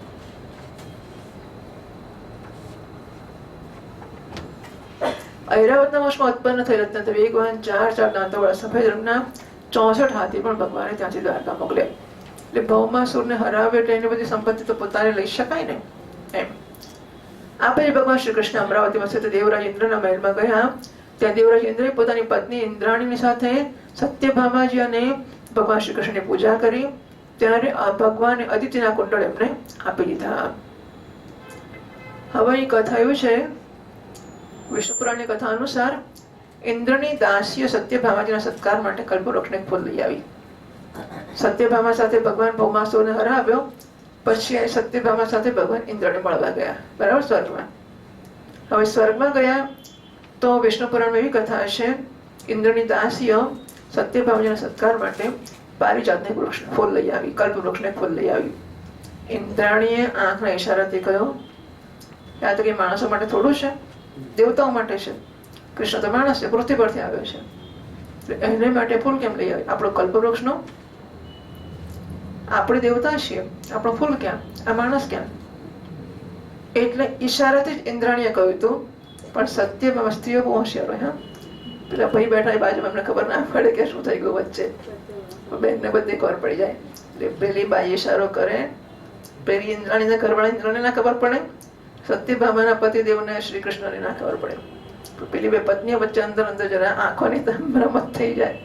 S1: ઐરાવતના વંશમાં ઉત્પન્ન થયેલ અત્યંત વેગવાન 4 દાંતોવાળા સફેદ રંગના 64 હાથી પણ ભગવાને ત્યાંથી દ્વારકા મોકલ્યા. એટલે ભૌમાસુરને હરાવે એટલે એની બધી સંપત્તિ તો પોતાને લઈ શકાય ને એમ. આ પછી ભગવાન શ્રી કૃષ્ણ અમરાવતીમાં સ્થિત દેવરાજ ઇન્દ્રના મહેલમાં ગયા. ત્યાં દેવરાજ ઇન્દ્રએ પોતાની પત્ની ઇન્દ્રાણીની સાથે સત્યભામાજી અને ભગવાન શ્રી કૃષ્ણની પૂજા કરી. ત્યારે આ ભગવાને અદિતિના કુંડળ એમને આપી દીધા. હવે કથા એવું છે, વિષ્ણુ પુરાણની કથા અનુસાર ઇન્દ્રની દાસીઓ સત્યભામાજીના સત્કાર માટે કલ્પવૃક્ષને ફૂલ લઈ આવી. સત્યભામા સાથે ભગવાન ભૌમાસુરને હરાવ્યો. પછી સત્યભામા સાથે ભગવાન ઇન્દ્રને મળવા ગયા, બરાબર, સ્વર્ગમાં. હવે સ્વર્ગમાં ગયા તો વિષ્ણુ પુરાણમાં એવી કથા છે, ઇન્દ્રની દાસીઓ સત્યભામાજીના સત્કાર માટે પારિજાતને ફૂલ લઈ આવી, કલ્પવૃક્ષને ફૂલ લઈ આવી. ઇન્દ્રાણીએ આંખના ઈશારાથી કહ્યું, આ તો કઈ માણસો માટે થોડું છે, દેવતાઓ માટે છે. કૃષ્ણ તો માણસ છે, પૃથ્વી પરથી આવ્યો છે, એને માટે ફૂલ કેમ લઈ આવી? આપણો કલ્પવૃક્ષનો, આપણે દેવતા છીએ, આપણો ફૂલ ક્યાં, આ માણસ ક્યાં? એટલે ઈશારાથી જ ઇન્દ્રાણીએ કહ્યું હતું. પણ સત્યમાં સ્ત્રીઓ બહુ હોશિયાર હોય. પેલા ભાઈ બેઠા બાજુમાં એમને ખબર ના પડે કે શું થઈ ગયું વચ્ચે. બેનને બધી ખબર પડી જાય. એટલે પેલી બાઈ ઈશારો કરે, પેલી ઇન્દ્રાણીના ઘરવાળા ઇન્દ્રને ના ખબર પડે, સત્યભામાના પતિદેવને શ્રી કૃષ્ણને ના ખબર પડે. પેલી બે પત્નીઓ વચ્ચે અંદર અંદર જરા આંખોની રમત થઈ જાય.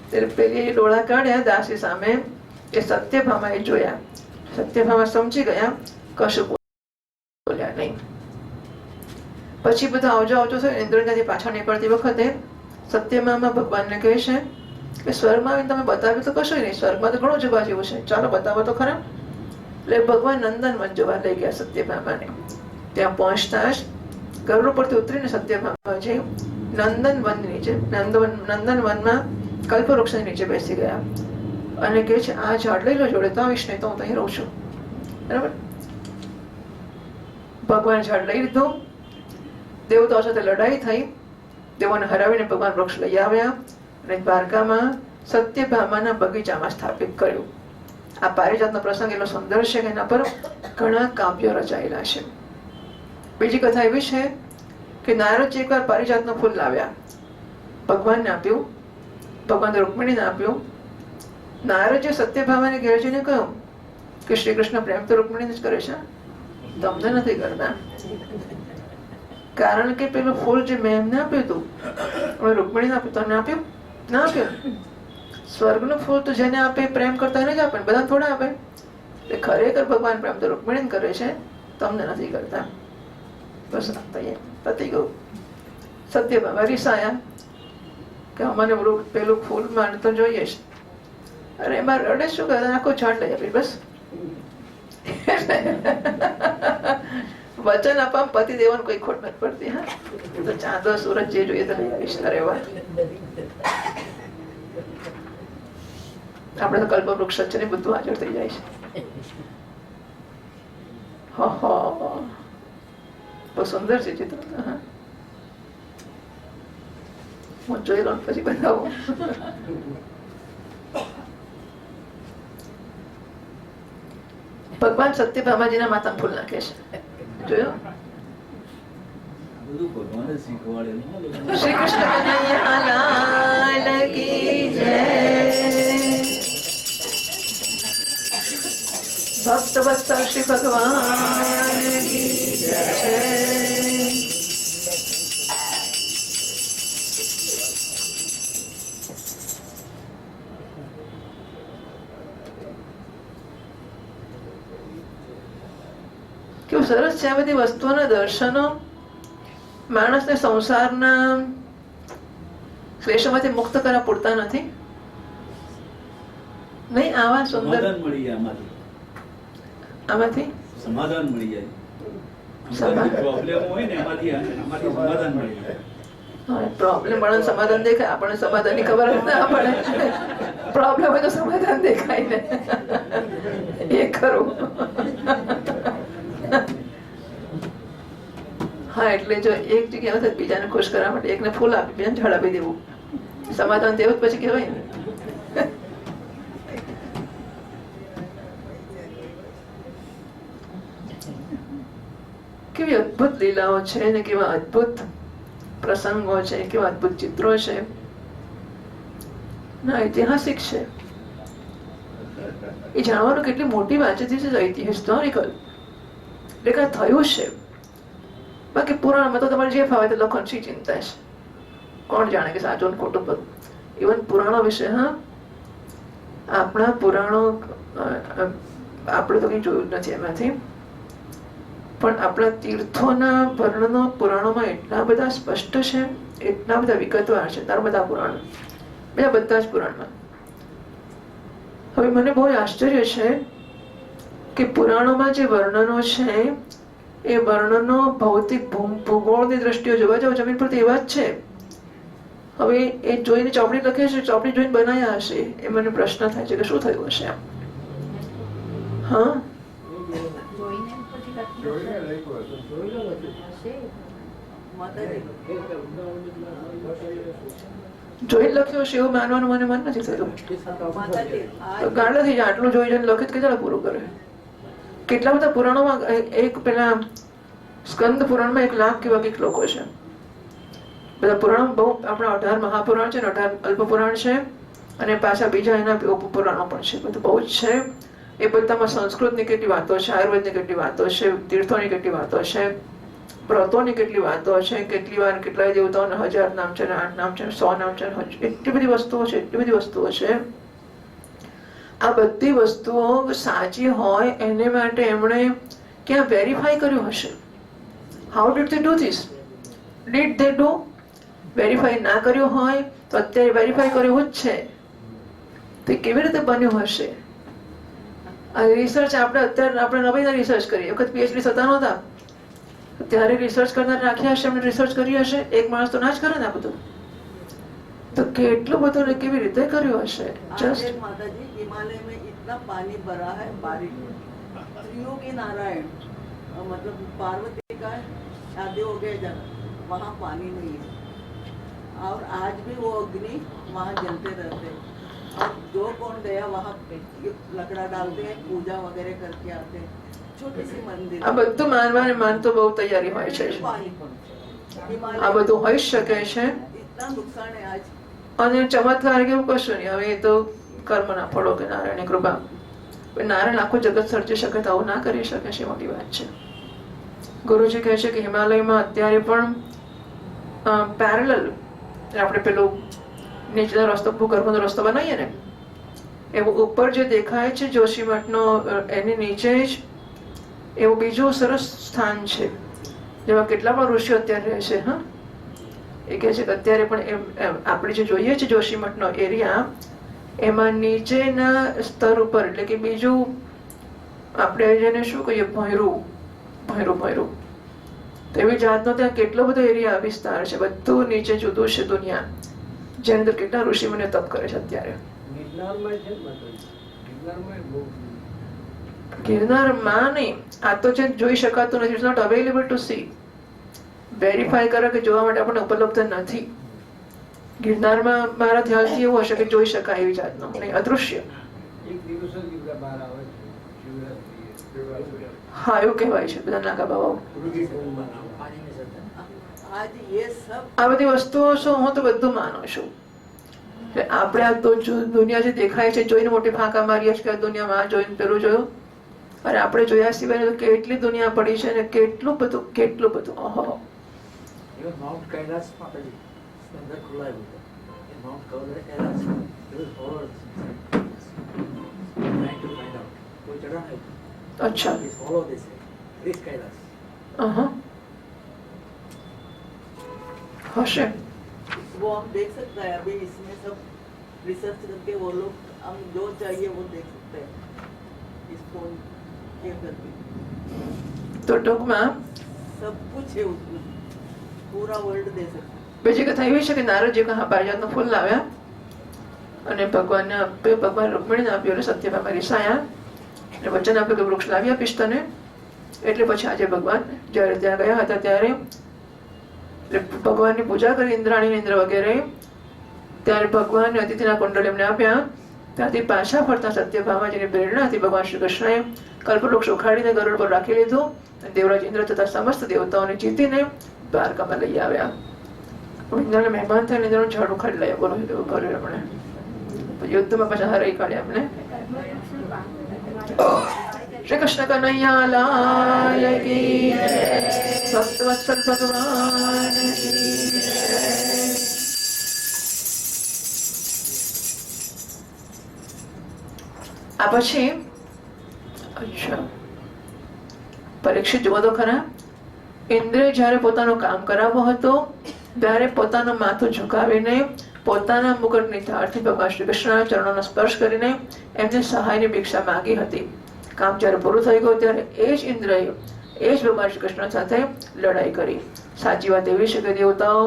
S1: ત્યારે પેલી ડોળા કાઢ્યા દાસી સામે, એ સત્યભામાએ જોયા. સત્યભામા સમજી ગયા, કશું બોલ્યા નહીં. પછી બધા આવજો આવજો થયો. ઇન્દ્ર ત્યાંથી પાછા નીકળતી વખતે સત્યભામા ભગવાનને કહે છે કે સ્વર્ગમાં આવીને તમે બતાવ્યું તો કશું નહીં, સ્વર્ગમાં તો ઘણું જોવા જેવું છે, ચાલો બતાવો તો ખરા. એટલે ભગવાન નંદનવન જોવા લઈ ગયા સત્યભામાને. ત્યાં પહોંચતા જ ગરુડ પરથી ઉતરીને સત્યભામાજી નંદનવનની નીચે, નંદનવનમાં કલ્પવૃક્ષની નીચે બેસી ગયા અને કહે છે, આ ઝાડ લઈ લો જોડે, તો આવીશ નહીં તો હું અહીં રહું છું. બરાબર. ભગવાન ઝાડ લઈ લીધું. દેવતાઓ સાથે લડાઈ થઈ. દેવોને હરાવીને ભગવાન વૃક્ષ લઈ આવ્યા અને દ્વારકામાં સત્યભામાના બગીચામાં સ્થાપિત કર્યું. આ પારિજાતનો પ્રસંગ એટલો સુંદર છે કે એના પર ઘણા કાવ્યો રચાયેલા છે. બીજી કથા એવી છે કે નારદજી એકવાર પારિજાતનું ફૂલ લાવ્યા, ભગવાનને આપ્યું. ભગવાન રૂકમિણીને આપ્યું. નારદજી સત્યભામાને ઘેર જઈને કહ્યું કે શ્રી કૃષ્ણ પ્રેમ તો રૂકમિણીને જ કરે છે, તમને નથી કરતા. કારણ કે પેલું ફૂલ જે મેં એમને આપ્યું હતું, હવે રૂકમિણીને આપ્યું, તને આપ્યું ના આપ્યું. સ્વર્ગનું ફૂલ તો જેને આપે પ્રેમ કરતા એને જ આપે, બધા થોડા આપે. એટલે ખરેખર ભગવાન પ્રેમ તો રૂકમિણીને કરે છે, તમને નથી કરતા. બસ પતી ગયું. સત્યભામા રીસાયા કે અમને પેલું ફૂલ માન તો જોઈએ છે. અરે એમાં રડે શું કરે, આખું ઝાડ લઈ આપી બસ. વચન આપવા પતિ દેવાનું કોઈ ખોટ નથી પડતી. હા તો ચાંદો સૂરજ જે જોઈએ તો લઈ આવીશ. અરે વાહ, આપણે તો કલ્પવૃક્ષ છે ને બધું હાજર થઈ જાય છે. બહુ સુંદર છે ચિત્ર. હા હું જોઈ લઉં પછી બતાવું. ભગવાન સત્યભામાજીના માથામાં ફૂલ નાખે છે, જોયો?
S2: બધું ભગવાને શીખવાડેલું.
S1: શ્રી કૃષ્ણ કનૈયા લાલ કી જય. ભક્ત વત્સલ શ્રી ભગવાન કી જય. કેવું સરસ છે આ બધી વસ્તુઓના દર્શનો. માણસને સંસારના ક્લેશોમાંથી મુક્ત કરવા પૂરતા નથી. નહીં આવા સુંદર
S2: સમાધાન મળી જાય
S1: આમાંથી
S2: સમાધાન મળી જાય. પ્રોબ્લેમ હોય ને એમાંથી સમાધાન મળી જાય.
S1: પ્રોબ્લેમ પણ સમાધાન દેખાય, આપણને સમાધાન ની ખબર જ ના પડે. પ્રોબ્લેમ હોય તો સમાધાન દેખાય ને, એ ખરું. હા એટલે જો એક જગ્યા વખત બીજાને ખુશ કરવા માટે એકને ફૂલ આપી બીજાને ઝાડ આપી દેવું, સમાધાન તેવું જ પછી કહેવાય ને. કેવી અદ્ભુત લીલાઓ છે ને કેવા અદ્ભુત પ્રસંગો છે, કેવા અદ્ભુત ચિત્રો છે. ના ઐતિહાસિક છે એ જાણવાનું કેટલી મોટી વાત છે. ધીસ ઇઝ હિસ્ટોરિકલ, એટલે કે થયું છે. બાકી પુરાણમાં તો તમારે જે ફાવે તે લખો, શી ચિંતા છે? કોણ જાણે કે સાચું ને ખોટું બધું. ઇવન પુરાણો વિશે, હા આપણા પુરાણો આપણે તો કઈ જોયું જ નથી એમાંથી, પણ આપણા તીર્થોના વર્ણનો પુરાણોમાં એટલા બધા સ્પષ્ટ છે, એટલા બધા વિગતવાર છે. નર્મદા પુરાણ, બીજા બધા જ પુરાણમાં. હવે મને બહુ આશ્ચર્ય છે કે પુરાણોમાં જે વર્ણનો છે એ વર્ણનો ભૌતિક ભૂગોળની દ્રષ્ટિએ જોવા જાવ જમીન પરથી એવા જ છે. હવે એ જોઈને ચોપડી લખે છે, ચોપડી જોઈને બનાવ્યા હશે, એ મને પ્રશ્ન થાય છે કે શું થયું હશે આમ. હા જોઈ લખ્યું હશે એવું માનવાનું મને મન નથી થયું. ગાંડા થઈ જાય આટલું જોઈ જોઈને લખે કેટલા પૂરું કરે. કેટલા બધા પુરાણોમાં, એક પેલા સ્કંદ પુરાણમાં 1 લાખ કેવા કંઈક લોકો છે. બધા પુરાણો બહુ, આપણા 18 મહાપુરાણ છે ને 18 અલ્પ પુરાણ છે, અને પાછા બીજા એના ઉપપુરાણો પણ છે. બધું બહુ જ છે. એ બધામાં સંસ્કૃતની કેટલી વાતો છે, આયુર્વેદની કેટલી વાતો છે, તીર્થોની કેટલી વાતો છે, વ્રતોની કેટલી વાતો છે, કેટલી વાર કેટલાય દેવતાઓના 1000 નામ છે, 8 નામ છે, 100 નામ છે. એટલી બધી વસ્તુઓ છે, એટલી બધી વસ્તુઓ છે. આ બધી વસ્તુઓ સાચી હોય એને માટે એમણે ક્યાં વેરીફાઈ કર્યું હશે? How did they do this? Did they do? Verify ના કર્યું હોય તો અત્યારે વેરીફાઈ કર્યું જ છે, તો કેવી રીતે બન્યું હશે? આ રિસર્ચ આપણે નવીન રિસર્ચ કરીએ, વખત પીએચડી થતા નહોતા ત્યારે રિસર્ચ કરનાર રાખ્યા હશે, એમને રિસર્ચ કરી હશે. એક માણસ તો ના જ કરે ને આ બધું. तो કેટલું બધું ને કેવી રીતે કર્યું હશે?
S4: जस्ट माताजी हिमालय में इतना पानी भरा है बारिश में, त्रियोगी नारायण मतलब पार्वती का शादी हो गया जब वहाँ पानी नहीं है, और आज भी वो अग्नि वहाँ जलते रहते हैं. और जो कौन गया वहाँ लकड़ा डालते हैं, पूजा वगैरह करके आते हैं. छोटी सी मंदिर.
S1: આ બધું માનવાને માનતો બહુ તૈયારી હોય છે. આ બધું હોઈ શકે છે.
S4: इतना नुकसान है आज.
S1: અને ચમત્કાર કે એવું કશું નહીં. હવે એ તો કર્મના ફળો કે નારાયણની કૃપા. નારાયણ આખું જગત સર્જી શકે તો આવું ના કરી શકે છે, મોટી વાત છે. ગુરુજી કહે છે કે હિમાલયમાં અત્યારે પણ પેરેલલ આપણે પેલું નીચેનો રસ્તો ભૂગર્ભનો રસ્તો બનાવીએ ને, એવું ઉપર જે દેખાય છે જોશીમઠનો એની નીચે જ એવું બીજું સરસ સ્થાન છે જેમાં કેટલા પણ ઋષિઓ અત્યારે રહે છે. હા, એ કહે છે કે અત્યારે પણ આપણે જે જોઈએ છે જોશીમઠનો એરિયા, એમાં નીચેના સ્તર ઉપર એટલે કે બીજું આપણે જેને શું કહીએ ભોંયરું એવી જાતનો ત્યાં કેટલો બધો એરિયા વિસ્તાર છે. બધું નીચે જુદું છે દુનિયા, જેની અંદર કેટલા ઋષિ મુનિઓ તપ કરે છે અત્યારે. ગિરનારમાં નહીં, આ તો છે જોઈ શકાતું નથી. It's not available to see. Verify કરો કે જોવા માટે આપણને ઉપલબ્ધ નથી. ગિરનારમાં મારા ખ્યાલથી એવું હશે કે જોઈ શકાય એવી જાતનો, નહીં અદૃશ્ય. હા, એવું કહેવાય છે બધા નાગા બાબાઓ.
S4: आज ये सब
S1: આ બધી વસ્તુઓ શું, હું તો બધું માનું છું. આપણે આ તો દુનિયા જે દેખાય છે જોઈને મોટી ફાંકા મારીએ છીએ કે આ દુનિયામાં આ જોઈને પેલું જોયું, અને આપણે જોયા સિવાય તો કેટલી દુનિયા પડી છે ને કેટલું બધું. ઓહો,
S5: માઉન્ટ કૈલાસ માતાજી અંદર ખોલાયું છે. એ mount Kailash it was followed trying to find out. કોઈ ચઢા નહીં.
S1: અચ્છા.
S5: Please follow this. This Kailash.
S1: હશે.
S4: वो हम देख सकते हैं. अभी इसमें सब रिसर्च करके वो लोग हम जो चाहिए वो देख सकते हैं इस फोन के अंदर भी.
S1: તો ટૂંકમાં
S4: सब कुछ है उसमें, पूरा वर्ल्ड दे सकते हैं.
S1: બીજી કથા એવી છે કે નારદજી પારિજાતનું ફૂલ લાવ્યા અને ભગવાનને આપ્યું, ભગવાન રૂકમણીને આપ્યું એટલે સત્યભામા રિસાયા અને વચન આપ્યું કે વૃક્ષ લાવી આપીશ તને. એટલે પછી આજે ભગવાન જ્યારે ત્યાં ગયા હતા ત્યારે ભગવાનની પૂજા કરી, ઇન્દ્રાણી ઇન્દ્ર વગેરે. ત્યારે ભગવાનને અતિથિના કુંડળ એમને આપ્યા. ત્યાંથી પાછા ફરતા સત્યભામાજીની પ્રેરણાથી ભગવાન શ્રી કૃષ્ણએ કલ્પવૃક્ષ ઉખાડીને ગરુડ પર રાખી લીધું અને દેવરાજ ઇન્દ્ર તથા સમસ્ત દેવતાઓને જીતીને દ્વારકામાં લઈ આવ્યા. ઇન્દ્રને મહેમાન થઈને ઇન્દ્રનું ઝાડ ઉખાડી લઈ બોલો એવું કર્યું એમણે. યુદ્ધમાં પાછા હરાઈ કાઢ્યા એમને. શ્રી કૃષ્ણ કનૈયા લાલ કી જય. ભક્તવત્સલ ભગવાન કી જય. આ પછી અચ્છા પરીક્ષિત જુઓ તો ખરા, ઇન્દ્રે જ્યારે પોતાનું કામ કરાવવું હતું ત્યારે પોતાનું માથું ઝુકાવીને પોતાના મુકુટની ધારથી ભગવાન શ્રી કૃષ્ણના ચરણોનો સ્પર્શ કરીને એમને સહાયની ભિક્ષા માંગી હતી. કામ જ્યારે પૂરું થઈ ગયું ત્યારે એ જ ઇન્દ્રએ એ જ ભગવાન શ્રી કૃષ્ણ સાથે લડાઈ કરી. સાચી વાત એવી છે કે દેવતાઓ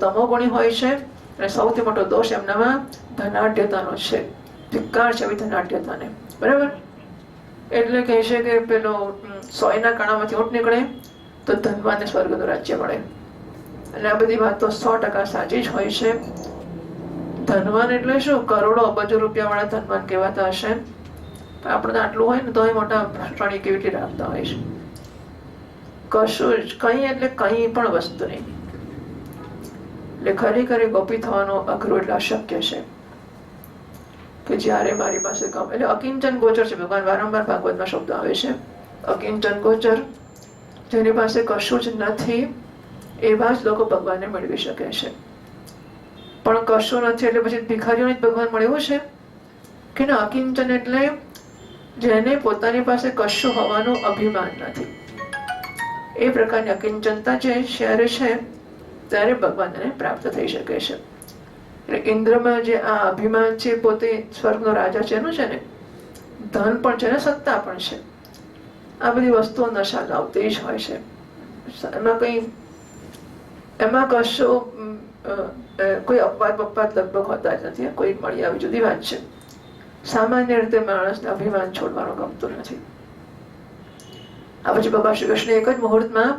S1: તમો ગુણી હોય છે અને સૌથી મોટો દોષ એમનામાં ધનાઢ્યતાનો છે. ધિક્કાર છે એવી ધનાઢ્યતાને. બરાબર? એટલે કહે છે કે પેલો સોયના કાણામાંથી ઊંટ નીકળે તો ધનવાનને સ્વર્ગનું રાજ્ય મળે. અને આ બધી વાતો 100% સાચી જ હોય છે. ધનવાન એટલે શું, કરોડો અબજો રૂપિયા વાળા ધનવાન કહેવાતા હશે. આપણે આટલું હોય ને તો મોટા શ્રેણી કેવી રીતે રાખતા હોય છે. કશું જ કંઈ એટલે કંઈ પણ વસ્તુ નહીં. એટલે ખરેખર ગોપી થવાનો અઘરું એટલે અશક્ય છે કે જ્યારે મારી પાસે કામ એટલે અકિંચન ગોચર છે. ભગવાન વારંવાર ભાગવતમાં શબ્દ આવે છે અકિંચન ગોચર. જેની પાસે કશું જ નથી એવા જ લોકો ભગવાનને મેળવી શકે છે. પણ કશું નથી એટલે પછી ભિખારીઓને જ ભગવાન મળે એવું છે કે ના. અકિંચન એટલે જેને પોતાની પાસે કશું હોવાનું અભિમાન નથી. એ પ્રકારની અકિંચનતા જે જ્યારે છે ત્યારે ભગવાન એને પ્રાપ્ત થઈ શકે છે. એટલે ઇન્દ્રમાં જે આ અભિમાન છે, પોતે સ્વર્ગનો રાજા છે એનું છે ને, ધન પણ છે ને સત્તા પણ છે. આ બધી વસ્તુઓ નશા લાવતી જ હોય છે. એમાં કશો કોઈ અપવાદ લગભગ હોતા જ નથી. કોઈ મળી આવી જુદી વાત છે. સામાન્ય રીતે માણસને અભિમાન છોડવાનું ગમતું નથી. આ પછી ભગવાન શ્રી કૃષ્ણ એક જ મુહૂર્તમાં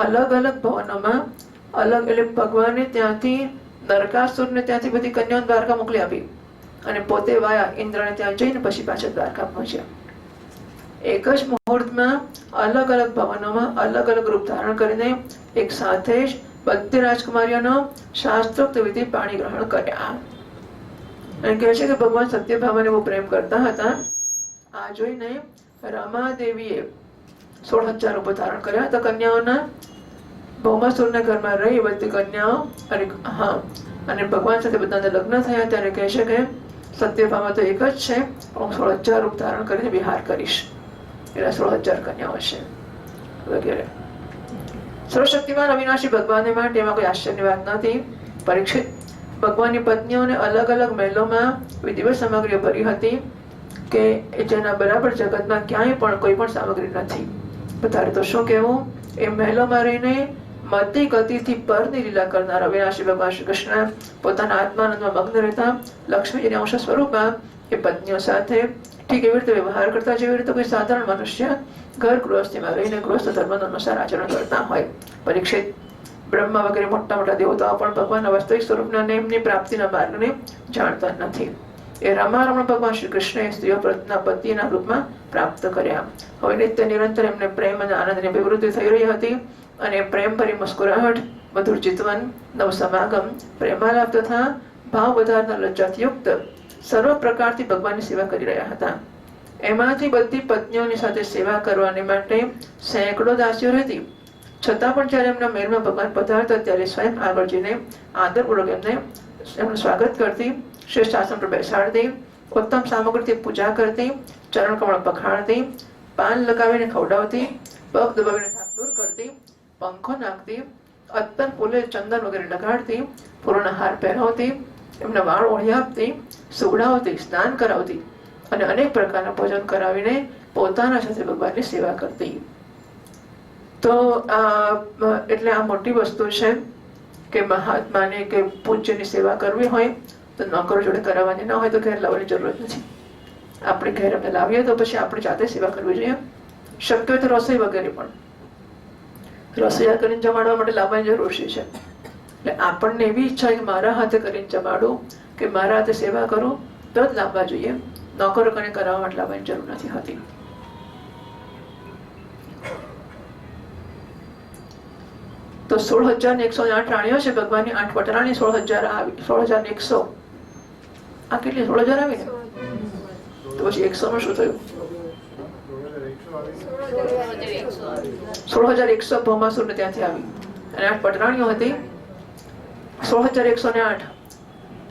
S1: અલગ અલગ ભવનોમાં અલગ એટલે ભગવાને ત્યાંથી નરકાસુરને ત્યાંથી બધી કન્યાઓ દ્વારકા મોકલી આપી અને પોતે વાયા ઇન્દ્રને ત્યાં જઈને પછી પાછા દ્વારકા પહોંચ્યા. એક જ મુહૂર્તમાં અલગ અલગ ભવનોમાં અલગ અલગ રૂપ ધારણ કરીને એક સાથે જ બધી રાજકુમારીઓનો શાસ્ત્રોક્ત વિધિ પાણી ગ્રહણ કર્યા. અને કહે છે કે ભગવાન સત્યભામાને બહુ પ્રેમ કરતા હતા. આ જોઈને રમાદેવીએ 16,000 રૂપ ધારણ કર્યા હતા કન્યાઓના. ભૌમાસુરના ઘરમાં રહી બધી કન્યાઓ અને ભગવાન સાથે બધાને લગ્ન થયા. ત્યારે કહે છે કે સત્યભામા તો એક જ છે, હું 16,000 રૂપ ધારણ કરીને વિહાર કરીશ. એના 16,000 કન્યાઓ છે વગેરે. સર્વશક્તિમાન અવિનાશી ભગવાનને માટે એમાં કોઈ આશ્ચર્યની વાત નથી. પરીક્ષિત, ભગવાનની પત્નીઓને અલગ અલગ મહેલોમાં વિધિવત સામગ્રીઓ ભરી હતી કે જેના બરાબર જગતમાં ક્યાંય પણ કોઈ પણ સામગ્રી નથી. વધારે તો શું કહેવું, એ મહેલોમાં રહીને મતિ ગતિથી પરની લીલા કરનાર અવિનાશી ભગવાન શ્રી કૃષ્ણ પોતાના આત્માનંદમાં મગ્ન રહેતા લક્ષ્મીજીના અંશ સ્વરૂપમાં એ પત્નીઓ સાથે ઠીક એવી રીતે વ્યવહાર કરતા જેવી રીતે કોઈ સાધારણ મનુષ્ય ઘર ગૃહસ્થીમાં રહીને ગૃહસ્થ ધર્મનો અનુસાર આચરણ કરતા હોય. પરીક્ષિત, બ્રહ્મા વગેરે મોટા મોટા દેવતાઓ પણ ભગવાનના વાસ્તવિક સ્વરૂપના નેમની પ્રાપ્તિના માર્ગને જાણતા નથી. એ રમારમણ ભગવાન શ્રી કૃષ્ણએ સ્ત્રીઓ પ્રત્યેના પતિના રૂપમાં પ્રાપ્ત કર્યા. હવે નિત્ય નિરંતર એમને પ્રેમ અને આનંદની અભિવૃદ્ધિ થઈ રહી હતી અને પ્રેમ ભરી મુસ્કુરાહટ, મધુર ચિતવન, નવ સમાગમ, પ્રેમાલાપ તથા ભાવ વધારનાર લજ્જાયુક્ત સર્વ પ્રકારથી ભગવાનની સેવા કરી રહ્યા હતા. એમાંથી બધી પત્નીઓની સાથે સેવા કરવાને માટે સેંકડો દાસીઓ રહેતી. છતાં પણ જ્યારે એમના મહેલમાં ભગવાન પધારતા ત્યારે સ્વયં આગળ જઈને આદરપૂર્વક એમનું સ્વાગત કરતી, શ્રેષ્ઠ આસન પર બેસાડતી, ઉત્તમ સામગ્રીથી પૂજા કરતી, ચરણ કમળ પખાડતી, પાન લગાવીને ખવડાવતી, પગ દબાવીને થાક દૂર કરતી, પંખો નાખતી, અત્તર ફૂલે ચંદન વગેરે લગાડતી, ફૂલોના હાર પહેરાવતી, એમના વાળ ઓળી આપતી, સુવડાવતી, સ્નાન કરાવતી અને અનેક પ્રકારના ભોજન કરાવીને પોતાના સાથે ભગવાનની સેવા કરતી. તો એટલે આ મોટી વસ્તુ છે કે મહાત્માની કે પૂજ્યની સેવા કરવી હોય તો નોકરો જોડે કરાવવાની ના હોય તો ઘેર લાવવાની જરૂરત નથી. આપણે ઘેર અમે લાવીએ તો પછી આપણે જાતે સેવા કરવી જોઈએ. શક્ય હોય તો રસોઈ વગેરે પણ રસોઈયા કરીને જમાડવા માટે લાવવાની જરૂર છે. એટલે આપણને એવી ઈચ્છા કે મારા હાથે કરીને જમાડું કે મારા હાથે સેવા કરું તો જ લાવવા જોઈએ. નોકરો કરીને કરાવવા માટે લાવવાની જરૂર નથી હોતી. તો 16,108 રાણીઓ છે ભગવાનની. 8 વટરાણી 16,100. આ કેટલી 16,000 આવી ને? તો પછી 100 નું શું થયું? 16,100 ભૌમાસુર ને ત્યાંથી આવી અને 8 વટરાણીઓ હતી. 16,108.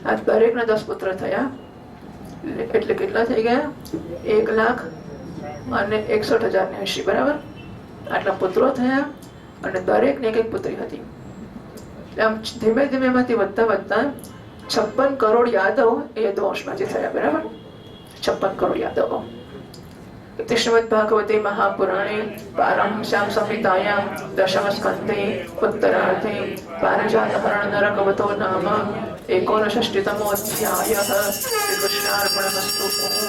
S1: આ દરેકના 10 પુત્ર થયા એટલે કેટલા થઈ ગયા? 1,61,080. બરાબર, આટલા પુત્રો થયા અને દરેકને એક પુત્રી હતી. આમ ધીમે ધીમે એમાંથી વધતા વધતા 56 કરોડ યાદવ એ યદુવંશમાંથી થયા. બરાબર, 56 કરોડ યાદવો. શ્રીમદ ભાગવતે મહાપુરાણે પારમશ્યામ સંહિતાયામ દશમ સ્કંધે ઉત્તરાર્ધે પારિજાત હરણ નરકવતો નામ 69તમો અધ્યાયઃ. શ્રી કૃષ્ણાર્પણમસ્તુ.